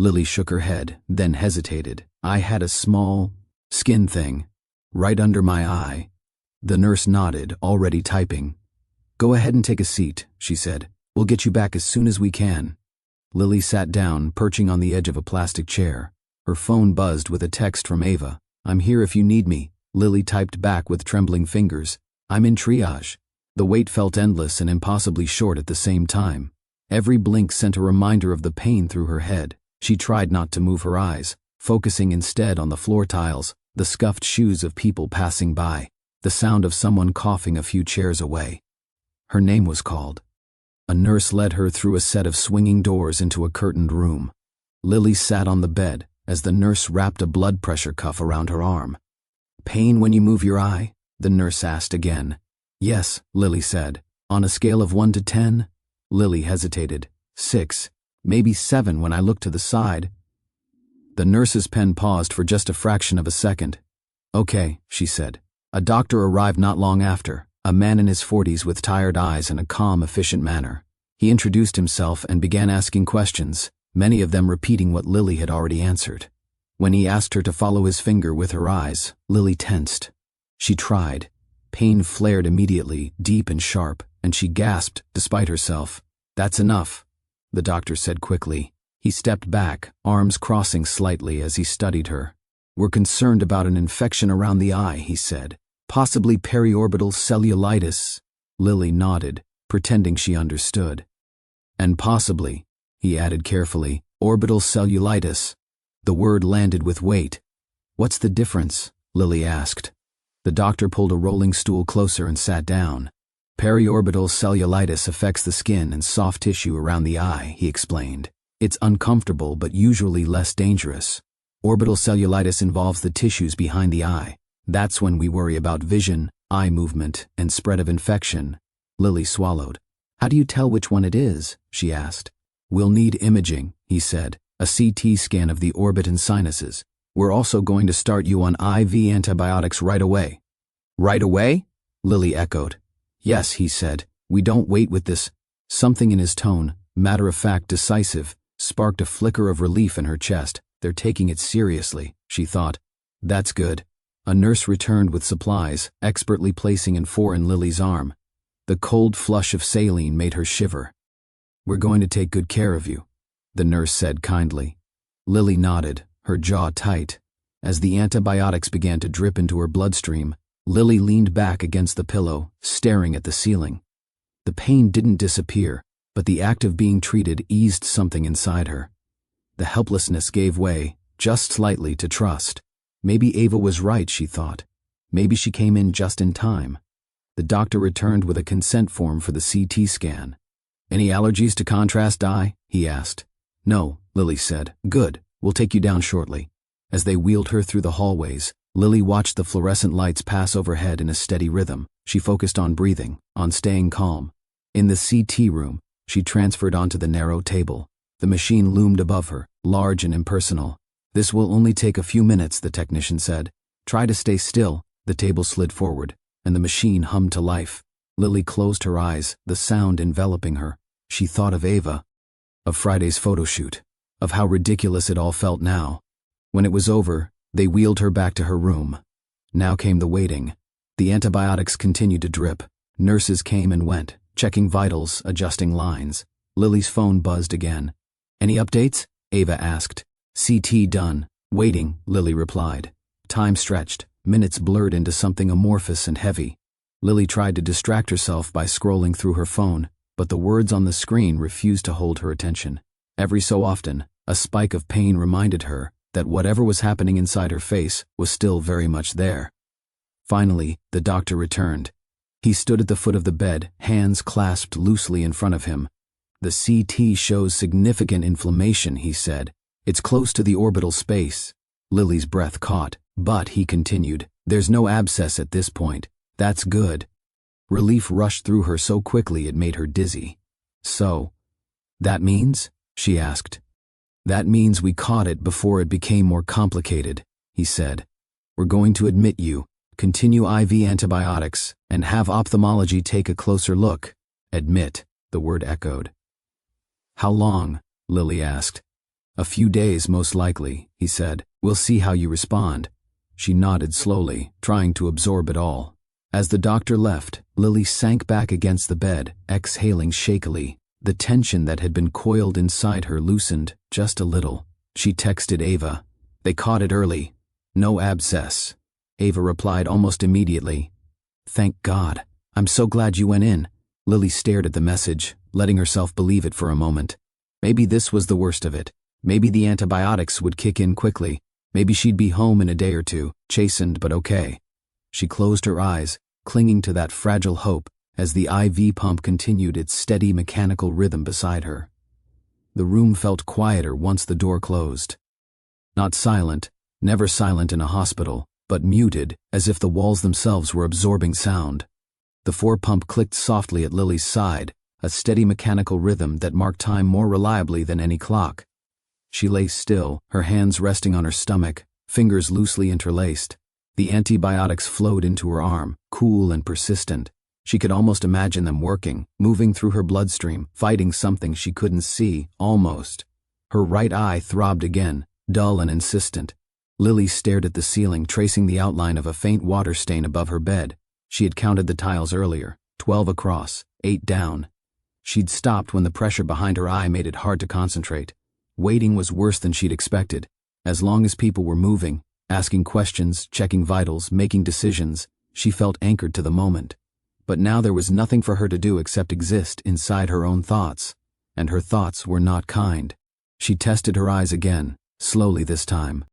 Speaker 2: Lily shook her head, then hesitated. I had a small skin thing, right under my eye. The nurse nodded, already typing. Go ahead and take a seat, she said. We'll get you back as soon as we can. Lily sat down, perching on the edge of a plastic chair. Her phone buzzed with a text from Ava. I'm here if you need me. Lily typed back with trembling fingers. I'm in triage. The wait felt endless and impossibly short at the same time. Every blink sent a reminder of the pain through her head. She tried not to move her eyes, focusing instead on the floor tiles, the scuffed shoes of people passing by, the sound of someone coughing a few chairs away. Her name was called. A nurse led her through a set of swinging doors into a curtained room. Lily sat on the bed as the nurse wrapped a blood pressure cuff around her arm. Pain when you move your eye? The nurse asked again. Yes, Lily said. On a scale of 1 to 10? Lily hesitated. 6, maybe 7 when I looked to the side. The nurse's pen paused for just a fraction of a second. Okay, she said. A doctor arrived not long after, a man in his 40s with tired eyes and a calm, efficient manner. He introduced himself and began asking questions, many of them repeating what Lily had already answered. When he asked her to follow his finger with her eyes, Lily tensed. She tried. Pain flared immediately, deep and sharp, and she gasped, despite herself. That's enough, the doctor said quickly. He stepped back, arms crossing slightly as he studied her. We're concerned about an infection around the eye, he said. Possibly periorbital cellulitis. Lily nodded, pretending she understood. And possibly, he added carefully, orbital cellulitis. The word landed with weight. What's the difference? Lily asked. The doctor pulled a rolling stool closer and sat down. Periorbital cellulitis affects the skin and soft tissue around the eye, he explained. It's uncomfortable but usually less dangerous. Orbital cellulitis involves the tissues behind the eye. That's when we worry about vision, eye movement, and spread of infection. Lily swallowed. How do you tell which one it is? She asked. We'll need imaging, he said, a CT scan of the orbit and sinuses. We're also going to start you on IV antibiotics right away. Right away? Lily echoed. Yes, he said. We don't wait with this. Something in his tone, matter-of-fact, decisive, sparked a flicker of relief in her chest. They're taking it seriously, she thought. That's good. A nurse returned with supplies, expertly placing in 4 in Lily's arm. The cold flush of saline made her shiver. We're going to take good care of you, the nurse said kindly. Lily nodded, her jaw tight. As the antibiotics began to drip into her bloodstream, Lily leaned back against the pillow, staring at the ceiling. The pain didn't disappear, but the act of being treated eased something inside her. The helplessness gave way, just slightly, to trust. Maybe Ava was right, she thought. Maybe she came in just in time. The doctor returned with a consent form for the CT scan. Any allergies to contrast dye? He asked. No, Lily said. Good, we'll take you down shortly. As they wheeled her through the hallways, Lily watched the fluorescent lights pass overhead in a steady rhythm. She focused on breathing, on staying calm. In the CT room, she transferred onto the narrow table. The machine loomed above her, large and impersonal. This will only take a few minutes, the technician said. Try to stay still. The table slid forward, and the machine hummed to life. Lily closed her eyes, the sound enveloping her. She thought of Ava, of Friday's photo shoot, of how ridiculous it all felt now. When it was over, they wheeled her back to her room. Now came the waiting. The antibiotics continued to drip. Nurses came and went, checking vitals, adjusting lines. Lily's phone buzzed again. Any updates? Ava asked. CT done. Waiting, Lily replied. Time stretched. Minutes blurred into something amorphous and heavy. Lily tried to distract herself by scrolling through her phone, but the words on the screen refused to hold her attention. Every so often, a spike of pain reminded her that whatever was happening inside her face was still very much there. Finally, the doctor returned. He stood at the foot of the bed, hands clasped loosely in front of him. The CT shows significant inflammation, he said. It's close to the orbital space. Lily's breath caught, but he continued, there's no abscess at this point. That's good. Relief rushed through her so quickly it made her dizzy. So, that means? She asked. That means we caught it before it became more complicated, he said. We're going to admit you, continue IV antibiotics, and have ophthalmology take a closer look. Admit, the word echoed. How long? Lily asked. A few days, most likely, he said. We'll see how you respond. She nodded slowly, trying to absorb it all. As the doctor left, Lily sank back against the bed, exhaling shakily. The tension that had been coiled inside her loosened, just a little. She texted Ava. They caught it early. No abscess. Ava replied almost immediately. Thank God. I'm so glad you went in. Lily stared at the message, letting herself believe it for a moment. Maybe this was the worst of it. Maybe the antibiotics would kick in quickly. Maybe she'd be home in a day or two, chastened but okay. She closed her eyes, clinging to that fragile hope as the IV pump continued its steady mechanical rhythm beside her. The room felt quieter once the door closed. Not silent, never silent in a hospital, but muted, as if the walls themselves were absorbing sound. The 4-pump clicked softly at Lily's side, a steady mechanical rhythm that marked time more reliably than any clock. She lay still, her hands resting on her stomach, fingers loosely interlaced. The antibiotics flowed into her arm, cool and persistent. She could almost imagine them working, moving through her bloodstream, fighting something she couldn't see, almost. Her right eye throbbed again, dull and insistent. Lily stared at the ceiling, tracing the outline of a faint water stain above her bed. She had counted the tiles earlier, 12 across, 8 down. She'd stopped when the pressure behind her eye made it hard to concentrate. Waiting was worse than she'd expected. As long as people were moving, asking questions, checking vitals, making decisions, she felt anchored to the moment. But now there was nothing for her to do except exist inside her own thoughts. And her thoughts were not kind. She tested her eyes again, slowly this time.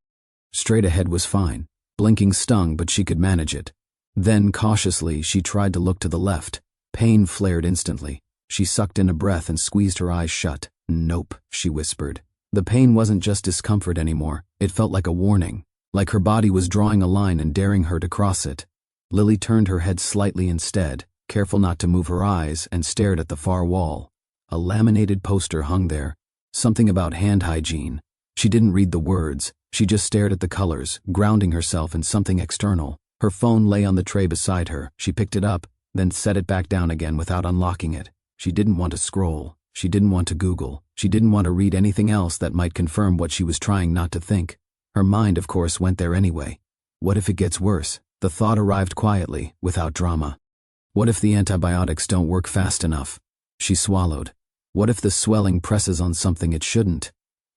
Speaker 2: Straight ahead was fine. Blinking stung, but she could manage it. Then, cautiously, she tried to look to the left. Pain flared instantly. She sucked in a breath and squeezed her eyes shut. Nope, she whispered. The pain wasn't just discomfort anymore. It felt like a warning, like her body was drawing a line and daring her to cross it. Lily turned her head slightly instead, careful not to move her eyes, and stared at the far wall. A laminated poster hung there, something about hand hygiene. She didn't read the words. She just stared at the colors, grounding herself in something external. Her phone lay on the tray beside her. She picked it up, then set it back down again without unlocking it. She didn't want to scroll. She didn't want to Google. She didn't want to read anything else that might confirm what she was trying not to think. Her mind, of course, went there anyway. What if it gets worse? The thought arrived quietly, without drama. What if the antibiotics don't work fast enough? She swallowed. What if the swelling presses on something it shouldn't?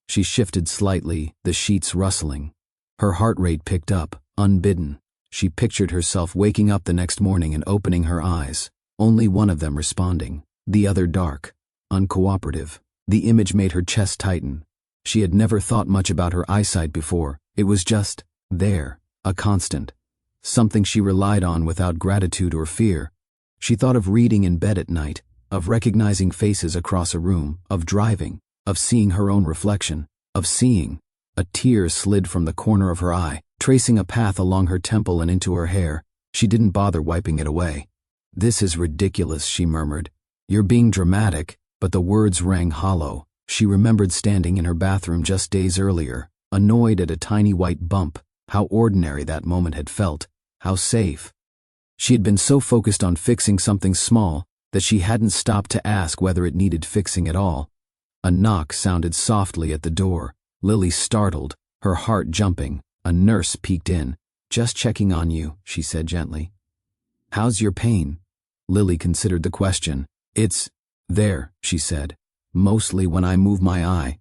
Speaker 2: She shifted slightly, the sheets rustling. Her heart rate picked up, unbidden. She pictured herself waking up the next morning and opening her eyes. Only one of them responding. The other dark, uncooperative. The image made her chest tighten. She had never thought much about her eyesight before. It was just there, a constant. Something she relied on without gratitude or fear. She thought of reading in bed at night, of recognizing faces across a room, of driving, of seeing her own reflection, of seeing. A tear slid from the corner of her eye, tracing a path along her temple and into her hair. She didn't bother wiping it away. This is ridiculous, she murmured. You're being dramatic, but the words rang hollow. She remembered standing in her bathroom just days earlier, annoyed at a tiny white bump. How ordinary that moment had felt, how safe. She had been so focused on fixing something small that she hadn't stopped to ask whether it needed fixing at all. A knock sounded softly at the door. Lily startled, her heart jumping. A nurse peeked in. Just checking on you, she said gently. How's your pain? Lily considered the question. It's there, she said. Mostly when I move my eye.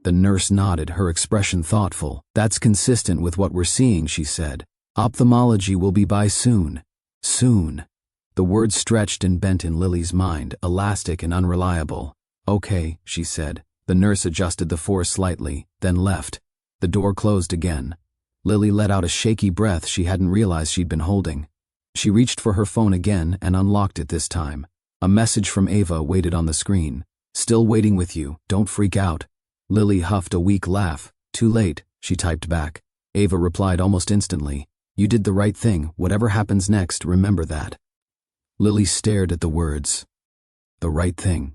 Speaker 2: The nurse nodded, her expression thoughtful. "That's consistent with what we're seeing," she said. "Ophthalmology will be by soon." Soon. The word stretched and bent in Lily's mind, elastic and unreliable. "Okay," she said. The nurse adjusted the force slightly, then left. The door closed again. Lily let out a shaky breath she hadn't realized she'd been holding. She reached for her phone again and unlocked it this time. A message from Ava waited on the screen. "Still waiting with you, don't freak out." Lily huffed a weak laugh. "Too late," she typed back. Ava replied almost instantly. "You did the right thing. Whatever happens next, remember that." Lily stared at the words. The right thing.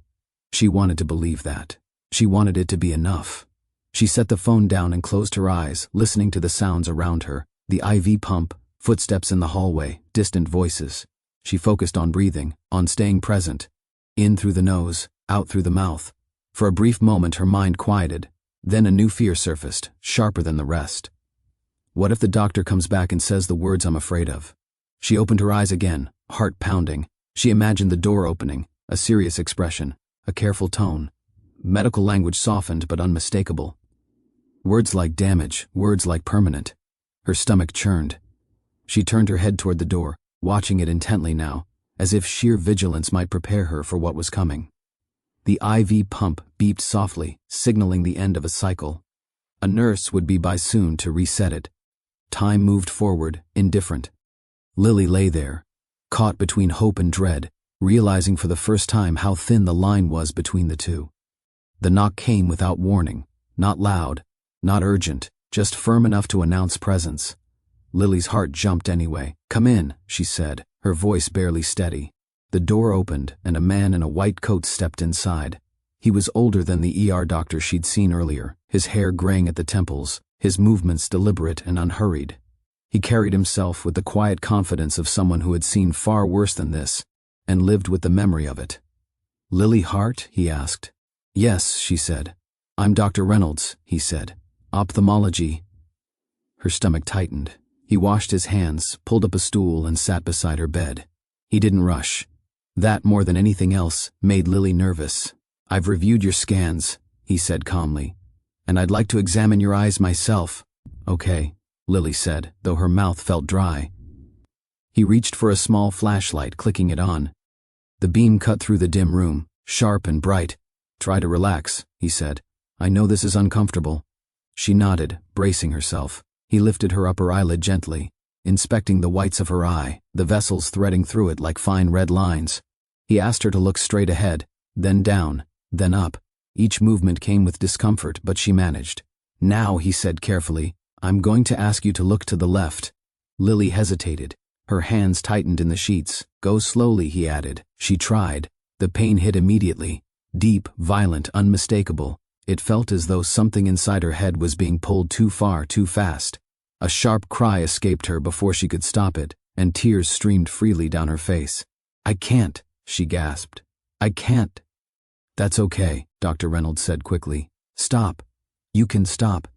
Speaker 2: She wanted to believe that. She wanted it to be enough. She set the phone down and closed her eyes, listening to the sounds around her. The IV pump, footsteps in the hallway, distant voices. She focused on breathing, on staying present. In through the nose, out through the mouth. For a brief moment her mind quieted. Then a new fear surfaced, sharper than the rest. What if the doctor comes back and says the words I'm afraid of? She opened her eyes again, heart pounding. She imagined the door opening, a serious expression, a careful tone. Medical language softened but unmistakable. Words like damage, words like permanent. Her stomach churned. She turned her head toward the door, watching it intently now, as if sheer vigilance might prepare her for what was coming. The IV pump beeped softly, signaling the end of a cycle. A nurse would be by soon to reset it. Time moved forward, indifferent. Lily lay there, caught between hope and dread, realizing for the first time how thin the line was between the two. The knock came without warning, not loud, not urgent, just firm enough to announce presence. Lily's heart jumped anyway. "Come in," she said, her voice barely steady. The door opened, and a man in a white coat stepped inside. He was older than the ER doctor she'd seen earlier, his hair graying at the temples, his movements deliberate and unhurried. He carried himself with the quiet confidence of someone who had seen far worse than this, and lived with the memory of it. "Lily Hart?" he asked. "Yes," she said. "I'm Dr. Reynolds," he said. "Ophthalmology." Her stomach tightened. He washed his hands, pulled up a stool, and sat beside her bed. He didn't rush. That, more than anything else, made Lily nervous. "I've reviewed your scans," he said calmly, "and I'd like to examine your eyes myself." "Okay," Lily said, though her mouth felt dry. He reached for a small flashlight, clicking it on. The beam cut through the dim room, sharp and bright. "Try to relax," he said. "I know this is uncomfortable." She nodded, bracing herself. He lifted her upper eyelid gently, inspecting the whites of her eye, the vessels threading through it like fine red lines. He asked her to look straight ahead, then down, then up. Each movement came with discomfort, but she managed. "Now," he said carefully, "I'm going to ask you to look to the left." Lily hesitated. Her hands tightened in the sheets. "Go slowly," he added. She tried. The pain hit immediately. Deep, violent, unmistakable. It felt as though something inside her head was being pulled too far, too fast. A sharp cry escaped her before she could stop it, and tears streamed freely down her face. "I can't," she gasped. "I can't." "That's okay," Dr. Reynolds said quickly. "Stop. You can stop."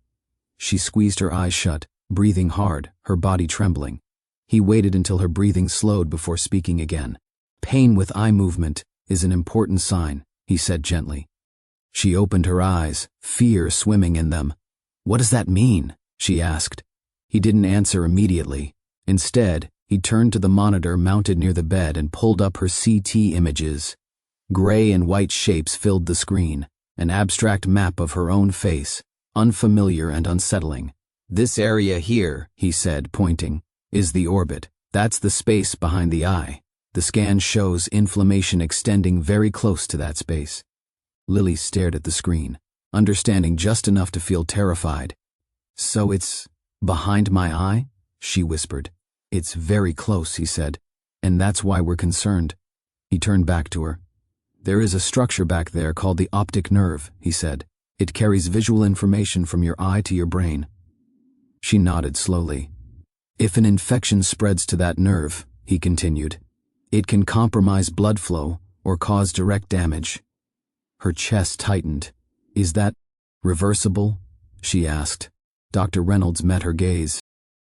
Speaker 2: She squeezed her eyes shut, breathing hard, her body trembling. He waited until her breathing slowed before speaking again. "Pain with eye movement is an important sign," he said gently. She opened her eyes, fear swimming in them. "What does that mean?" she asked. He didn't answer immediately. Instead, he turned to the monitor mounted near the bed and pulled up her CT images. Gray and white shapes filled the screen, an abstract map of her own face, unfamiliar and unsettling. "This area here," he said, pointing, "is the orbit. That's the space behind the eye. The scan shows inflammation extending very close to that space." Lily stared at the screen, understanding just enough to feel terrified. "So it's behind my eye?" she whispered. "It's very close," he said, "and that's why we're concerned." He turned back to her. "There is a structure back there called the optic nerve," he said. "It carries visual information from your eye to your brain." She nodded slowly. "If an infection spreads to that nerve," he continued, "it can compromise blood flow or cause direct damage." Her chest tightened. "Is that reversible?" she asked. Dr. Reynolds met her gaze.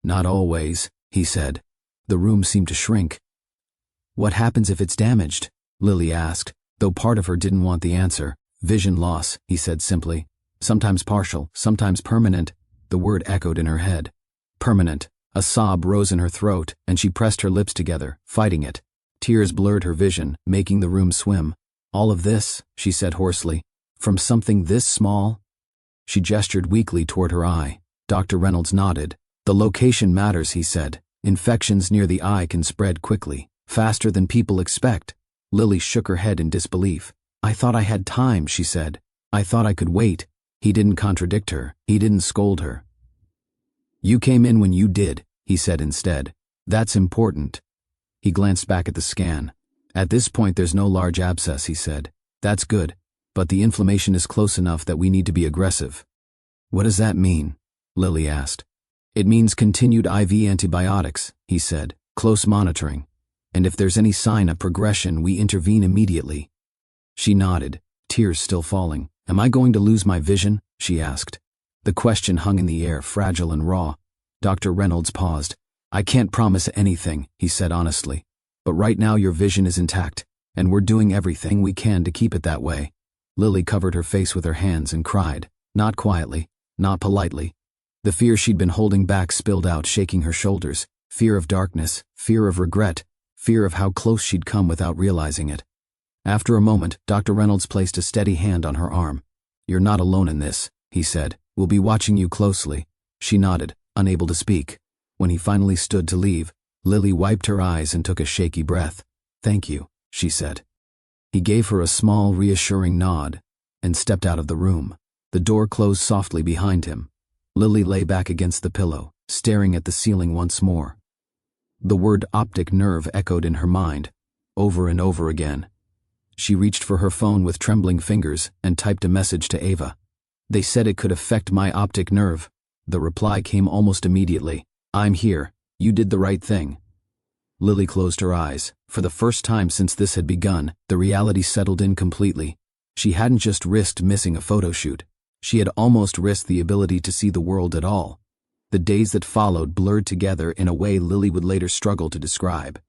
Speaker 2: "Not always," he said. The room seemed to shrink. "What happens if it's damaged?" Lily asked, though part of her didn't want the answer. "Vision loss," he said simply. Sometimes partial, sometimes permanent. The word echoed in her head. Permanent. A sob rose in her throat, and she pressed her lips together, fighting it. Tears blurred her vision, making the room swim. All of this, she said hoarsely, from something this small? She gestured weakly toward her eye. Dr. Reynolds nodded. The location matters, he said. Infections near the eye can spread quickly, faster than people expect. Lily shook her head in disbelief. I thought I had time, she said. I thought I could wait. He didn't contradict her. He didn't scold her. You came in when you did, he said instead. That's important. He glanced back at the scan. At this point there's no large abscess, he said. That's good, but the inflammation is close enough that we need to be aggressive. What does that mean? Lily asked. It means continued IV antibiotics, he said, close monitoring. And if there's any sign of progression, we intervene immediately. She nodded, tears still falling. Am I going to lose my vision? She asked. The question hung in the air, fragile and raw. Dr. Reynolds paused. I can't promise anything, he said honestly. But right now your vision is intact, and we're doing everything we can to keep it that way. Lily covered her face with her hands and cried, not quietly, not politely. The fear she'd been holding back spilled out, shaking her shoulders. Fear of darkness, fear of regret, fear of how close she'd come without realizing it. After a moment, Dr. Reynolds placed a steady hand on her arm. You're not alone in this, he said. We'll be watching you closely. She nodded, unable to speak. When he finally stood to leave, Lily wiped her eyes and took a shaky breath. Thank you, she said. He gave her a small, reassuring nod and stepped out of the room. The door closed softly behind him. Lily lay back against the pillow, staring at the ceiling once more. The word optic nerve echoed in her mind, over and over again. She reached for her phone with trembling fingers and typed a message to Ava. They said it could affect my optic nerve. The reply came almost immediately. I'm here. You did the right thing. Lily closed her eyes. For the first time since this had begun, the reality settled in completely. She hadn't just risked missing a photo shoot. She had almost risked the ability to see the world at all. The days that followed blurred together in a way Lily would later struggle to describe.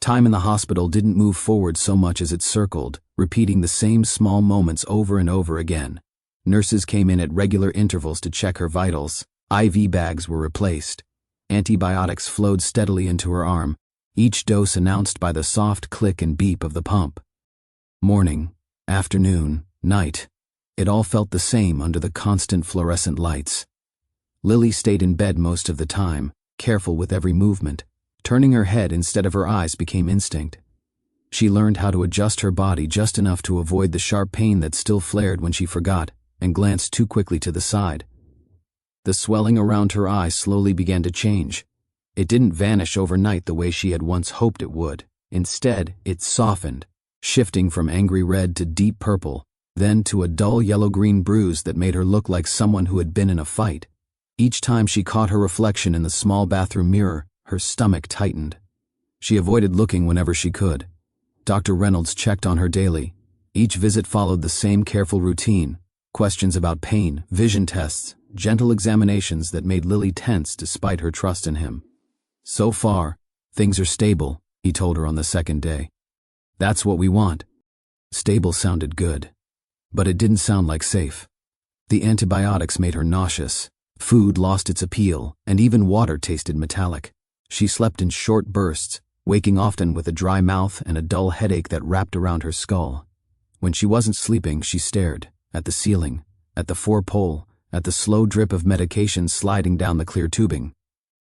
Speaker 2: Time in the hospital didn't move forward so much as it circled, repeating the same small moments over and over again. Nurses came in at regular intervals to check her vitals. IV bags were replaced. Antibiotics flowed steadily into her arm, each dose announced by the soft click and beep of the pump. Morning, afternoon, night. It all felt the same under the constant fluorescent lights. Lily stayed in bed most of the time, careful with every movement. Turning her head instead of her eyes became instinct. She learned how to adjust her body just enough to avoid the sharp pain that still flared when she forgot and glanced too quickly to the side. The swelling around her eye slowly began to change. It didn't vanish overnight the way she had once hoped it would. Instead, it softened, shifting from angry red to deep purple, then to a dull yellow-green bruise that made her look like someone who had been in a fight. Each time she caught her reflection in the small bathroom mirror, her stomach tightened. She avoided looking whenever she could. Dr. Reynolds checked on her daily. Each visit followed the same careful routine. Questions about pain, vision tests, gentle examinations that made Lily tense despite her trust in him. So far, things are stable, he told her on the second day. That's what we want. Stable sounded good. But it didn't sound like safe. The antibiotics made her nauseous. Food lost its appeal, and even water tasted metallic. She slept in short bursts, waking often with a dry mouth and a dull headache that wrapped around her skull. When she wasn't sleeping, she stared at the ceiling, at the four-pole, at the slow drip of medication sliding down the clear tubing.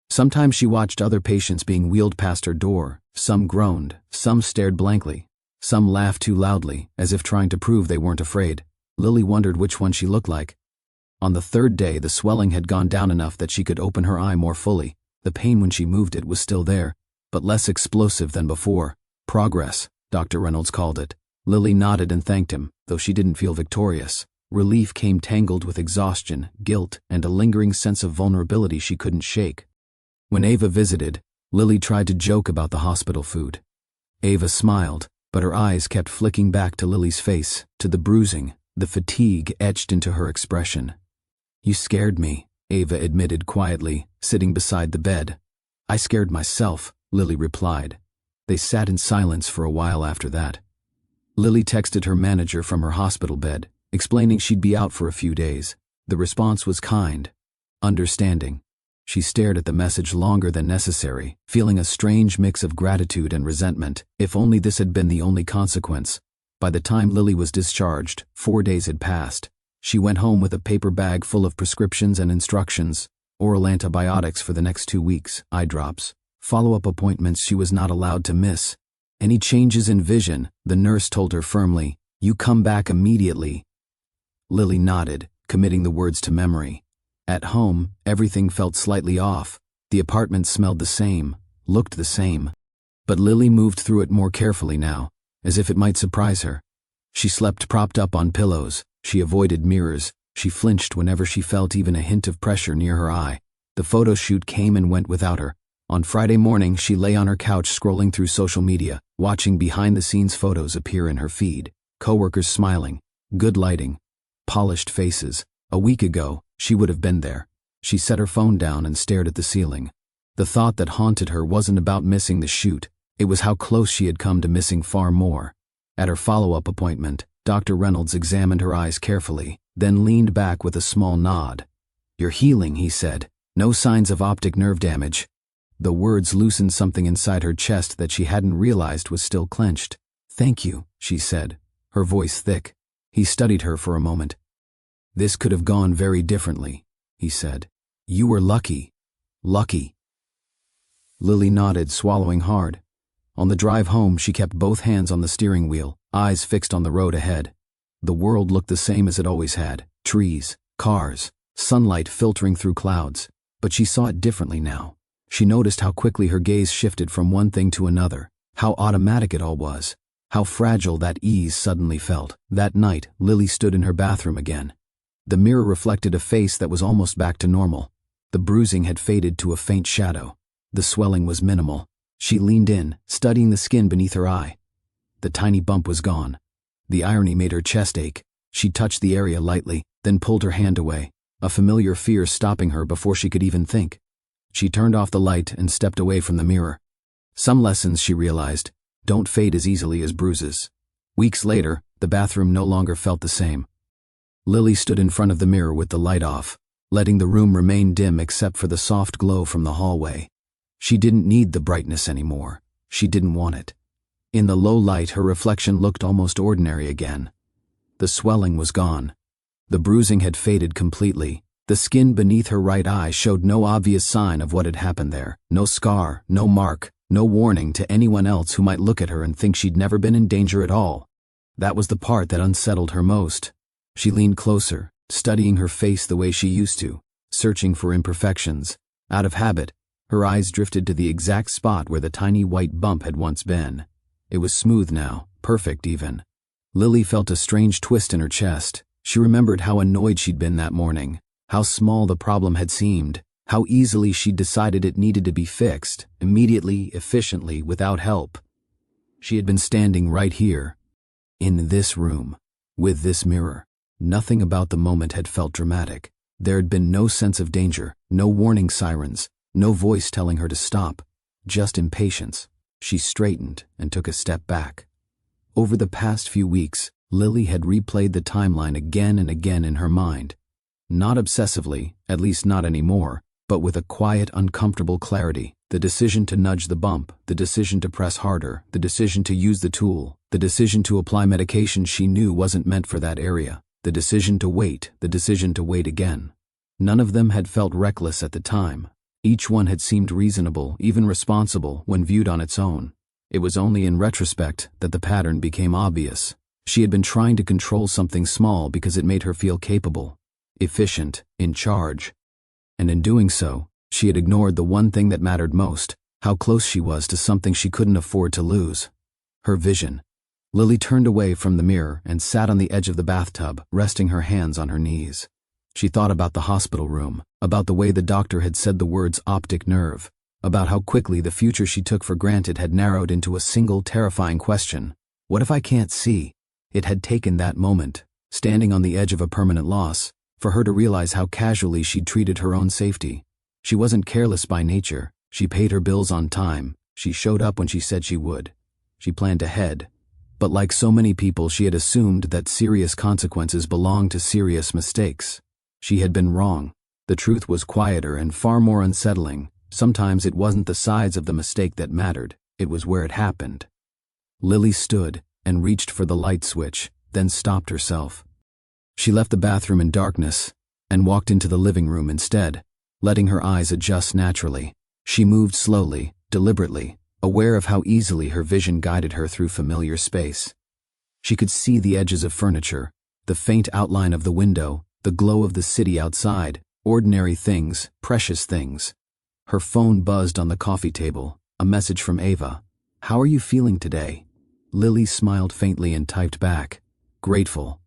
Speaker 2: Sometimes she watched other patients being wheeled past her door. Some groaned, some stared blankly, some laughed too loudly, as if trying to prove they weren't afraid. Lily wondered which one she looked like. On the third day, the swelling had gone down enough that she could open her eye more fully. The pain when she moved it was still there, but less explosive than before. Progress, Dr. Reynolds called it. Lily nodded and thanked him, though she didn't feel victorious. Relief came tangled with exhaustion, guilt, and a lingering sense of vulnerability she couldn't shake. When Ava visited, Lily tried to joke about the hospital food. Ava smiled, but her eyes kept flicking back to Lily's face, to the bruising, the fatigue etched into her expression. You scared me, Ava admitted quietly, sitting beside the bed. I scared myself, Lily replied. They sat in silence for a while after that. Lily texted her manager from her hospital bed, explaining she'd be out for a few days. The response was kind, understanding. She stared at the message longer than necessary, feeling a strange mix of gratitude and resentment. If only this had been the only consequence. By the time Lily was discharged, 4 days had passed. She went home with a paper bag full of prescriptions and instructions, oral antibiotics for the next 2 weeks, eye drops, follow-up appointments she was not allowed to miss. Any changes in vision, the nurse told her firmly, "You come back immediately." Lily nodded, committing the words to memory. At home, everything felt slightly off. The apartment smelled the same, looked the same. But Lily moved through it more carefully now, as if it might surprise her. She slept propped up on pillows. She avoided mirrors. She flinched whenever she felt even a hint of pressure near her eye. The photo shoot came and went without her. On Friday morning, she lay on her couch scrolling through social media, watching behind-the-scenes photos appear in her feed. Coworkers smiling, good lighting, polished faces. A week ago, she would have been there. She set her phone down and stared at the ceiling. The thought that haunted her wasn't about missing the shoot. It was how close she had come to missing far more. At her follow-up appointment, Dr. Reynolds examined her eyes carefully, then leaned back with a small nod. "You're healing," he said. "No signs of optic nerve damage." The words loosened something inside her chest that she hadn't realized was still clenched. "Thank you," she said, her voice thick. He studied her for a moment. "This could have gone very differently," he said. "You were lucky. Lucky." Lily nodded, swallowing hard. On the drive home, she kept both hands on the steering wheel, eyes fixed on the road ahead. The world looked the same as it always had. Trees, cars, sunlight filtering through clouds. But she saw it differently now. She noticed how quickly her gaze shifted from one thing to another, how automatic it all was, how fragile that ease suddenly felt. That night, Lily stood in her bathroom again. The mirror reflected a face that was almost back to normal. The bruising had faded to a faint shadow. The swelling was minimal. She leaned in, studying the skin beneath her eye. The tiny bump was gone. The irony made her chest ache. She touched the area lightly, then pulled her hand away, a familiar fear stopping her before she could even think. She turned off the light and stepped away from the mirror. Some lessons, she realized, don't fade as easily as bruises. Weeks later, the bathroom no longer felt the same. Lily stood in front of the mirror with the light off, letting the room remain dim except for the soft glow from the hallway. She didn't need the brightness anymore. She didn't want it. In the low light, her reflection looked almost ordinary again. The swelling was gone. The bruising had faded completely. The skin beneath her right eye showed no obvious sign of what had happened there. No scar, no mark, no warning to anyone else who might look at her and think she'd never been in danger at all. That was the part that unsettled her most. She leaned closer, studying her face the way she used to, searching for imperfections. Out of habit, her eyes drifted to the exact spot where the tiny white bump had once been. It was smooth now, perfect even. Lily felt a strange twist in her chest. She remembered how annoyed she'd been that morning, how small the problem had seemed, how easily she'd decided it needed to be fixed, immediately, efficiently, without help. She had been standing right here, in this room, with this mirror. Nothing about the moment had felt dramatic. There had been no sense of danger, no warning sirens, no voice telling her to stop, just impatience. She straightened and took a step back. Over the past few weeks, Lily had replayed the timeline again and again in her mind. Not obsessively, at least not anymore, but with a quiet, uncomfortable clarity. The decision to nudge the bump, the decision to press harder, the decision to use the tool, the decision to apply medication she knew wasn't meant for that area, the decision to wait, the decision to wait again. None of them had felt reckless at the time. Each one had seemed reasonable, even responsible, when viewed on its own. It was only in retrospect that the pattern became obvious. She had been trying to control something small because it made her feel capable, efficient, in charge. And in doing so, she had ignored the one thing that mattered most, how close she was to something she couldn't afford to lose. Her vision. Lily turned away from the mirror and sat on the edge of the bathtub, resting her hands on her knees. She thought about the hospital room, about the way the doctor had said the words optic nerve, about how quickly the future she took for granted had narrowed into a single terrifying question. What if I can't see? It had taken that moment, standing on the edge of a permanent loss, for her to realize how casually she'd treated her own safety. She wasn't careless by nature. She paid her bills on time. She showed up when she said she would. She planned ahead. But like so many people, she had assumed that serious consequences belonged to serious mistakes. She had been wrong. The truth was quieter and far more unsettling. Sometimes it wasn't the size of the mistake that mattered, it was where it happened. Lily stood and reached for the light switch, then stopped herself. She left the bathroom in darkness and walked into the living room instead, letting her eyes adjust naturally. She moved slowly, deliberately, aware of how easily her vision guided her through familiar space. She could see the edges of furniture, the faint outline of the window, the glow of the city outside, ordinary things, precious things. Her phone buzzed on the coffee table, a message from Ava. "How are you feeling today?" Lily smiled faintly and typed back, "Grateful."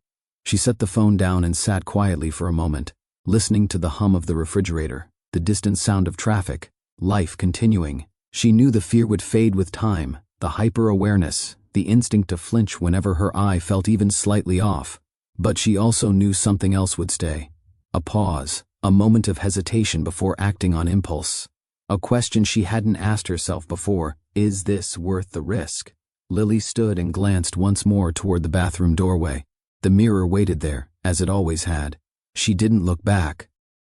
Speaker 2: She set the phone down and sat quietly for a moment, listening to the hum of the refrigerator, the distant sound of traffic, life continuing. She knew the fear would fade with time, the hyper-awareness, the instinct to flinch whenever her eye felt even slightly off. But she also knew something else would stay. A pause, a moment of hesitation before acting on impulse. A question she hadn't asked herself before: is this worth the risk? Lily stood and glanced once more toward the bathroom doorway. The mirror waited there, as it always had. She didn't look back.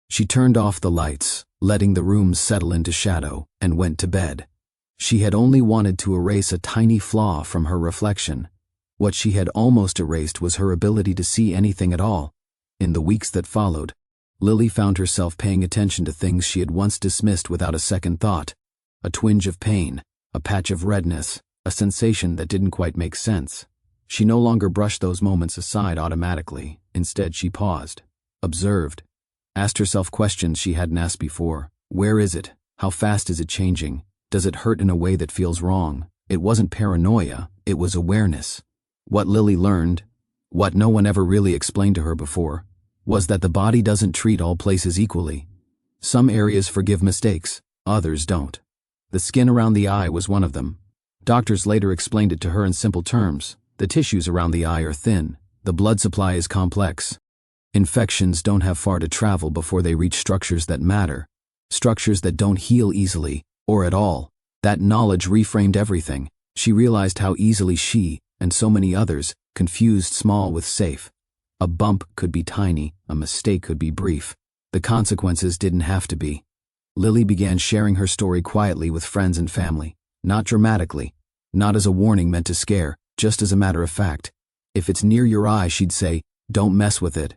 Speaker 2: She turned off the lights, letting the room settle into shadow, and went to bed. She had only wanted to erase a tiny flaw from her reflection. What she had almost erased was her ability to see anything at all. In the weeks that followed, Lily found herself paying attention to things she had once dismissed without a second thought. A twinge of pain, a patch of redness, a sensation that didn't quite make sense. She no longer brushed those moments aside automatically. Instead, she paused, observed, asked herself questions she hadn't asked before. Where is it? How fast is it changing? Does it hurt in a way that feels wrong? It wasn't paranoia, it was awareness. What Lily learned, what no one ever really explained to her before, was that the body doesn't treat all places equally. Some areas forgive mistakes, others don't. The skin around the eye was one of them. Doctors later explained it to her in simple terms. The tissues around the eye are thin, the blood supply is complex. Infections don't have far to travel before they reach structures that matter, structures that don't heal easily, or at all. That knowledge reframed everything. She realized how easily she, and so many others, confused small with safe. A bump could be tiny, a mistake could be brief. The consequences didn't have to be. Lily began sharing her story quietly with friends and family, not dramatically, not as a warning meant to scare, just as a matter of fact. If it's near your eye, she'd say, "Don't mess with it."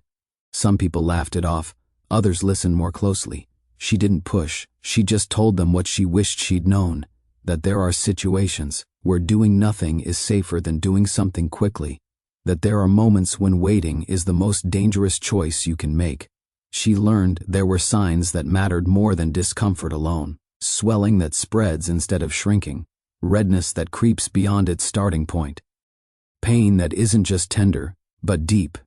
Speaker 2: Some people laughed it off, others listened more closely. She didn't push, she just told them what she wished she'd known, that there are situations where doing nothing is safer than doing something quickly, that there are moments when waiting is the most dangerous choice you can make. She learned there were signs that mattered more than discomfort alone: swelling that spreads instead of shrinking, redness that creeps beyond its starting point, pain that isn't just tender, but deep,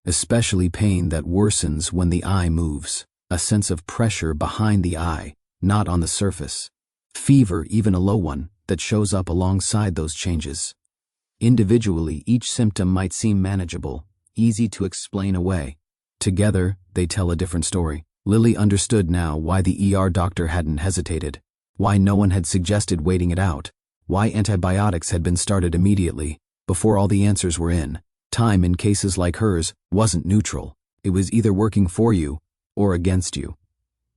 Speaker 2: especially pain that worsens when the eye moves, a sense of pressure behind the eye, not on the surface. Fever, even a low one, that shows up alongside those changes. Individually, each symptom might seem manageable, easy to explain away. Together, they tell a different story. Lily understood now why the ER doctor hadn't hesitated, why no one had suggested waiting it out, why antibiotics had been started immediately, before all the answers were in. Time in cases like hers wasn't neutral. It was either working for you or against you.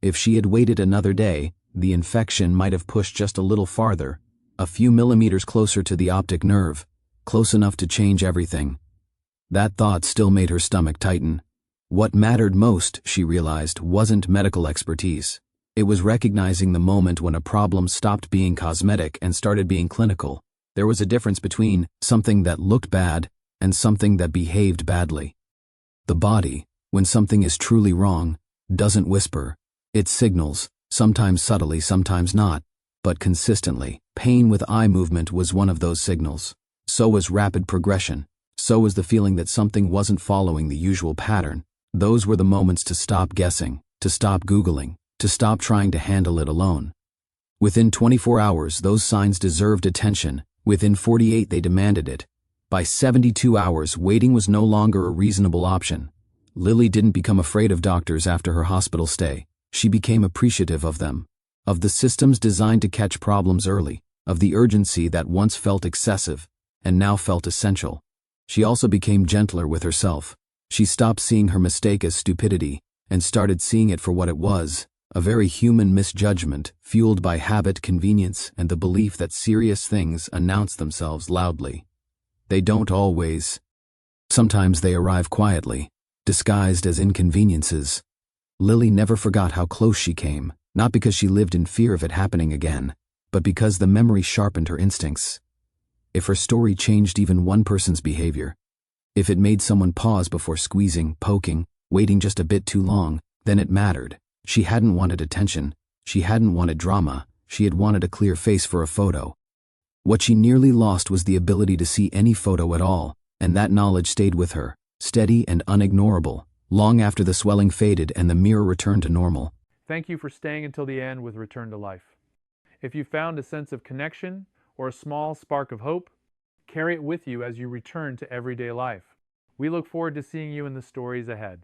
Speaker 2: If she had waited another day, the infection might have pushed just a little farther, a few millimeters closer to the optic nerve, close enough to change everything. That thought still made her stomach tighten. What mattered most, she realized, wasn't medical expertise. It was recognizing the moment when a problem stopped being cosmetic and started being clinical. There was a difference between something that looked bad and something that behaved badly. The body, when something is truly wrong, doesn't whisper. It signals, sometimes subtly, sometimes not, but consistently. Pain with eye movement was one of those signals. So was rapid progression. So was the feeling that something wasn't following the usual pattern. Those were the moments to stop guessing, to stop Googling, to stop trying to handle it alone. Within 24 hours, those signs deserved attention. Within 48, they demanded it. By 72 hours, waiting was no longer a reasonable option. Lily didn't become afraid of doctors after her hospital stay. She became appreciative of them, of the systems designed to catch problems early, of the urgency that once felt excessive and now felt essential. She also became gentler with herself. She stopped seeing her mistake as stupidity and started seeing it for what it was, a very human misjudgment fueled by habit, convenience, and the belief that serious things announce themselves loudly. They don't always. Sometimes they arrive quietly, disguised as inconveniences. Lily never forgot how close she came, not because she lived in fear of it happening again, but because the memory sharpened her instincts. If her story changed even one person's behavior, if it made someone pause before squeezing, poking, waiting just a bit too long, then it mattered. She hadn't wanted attention, she hadn't wanted drama, she had wanted a clear face for a photo. What she nearly lost was the ability to see any photo at all, and that knowledge stayed with her, steady and unignorable, long after the swelling faded and the mirror returned to normal.
Speaker 1: Thank you for staying until the end with Return to Life. If you found a sense of connection or a small spark of hope, carry it with you as you return to everyday life. We look forward to seeing you in the stories ahead.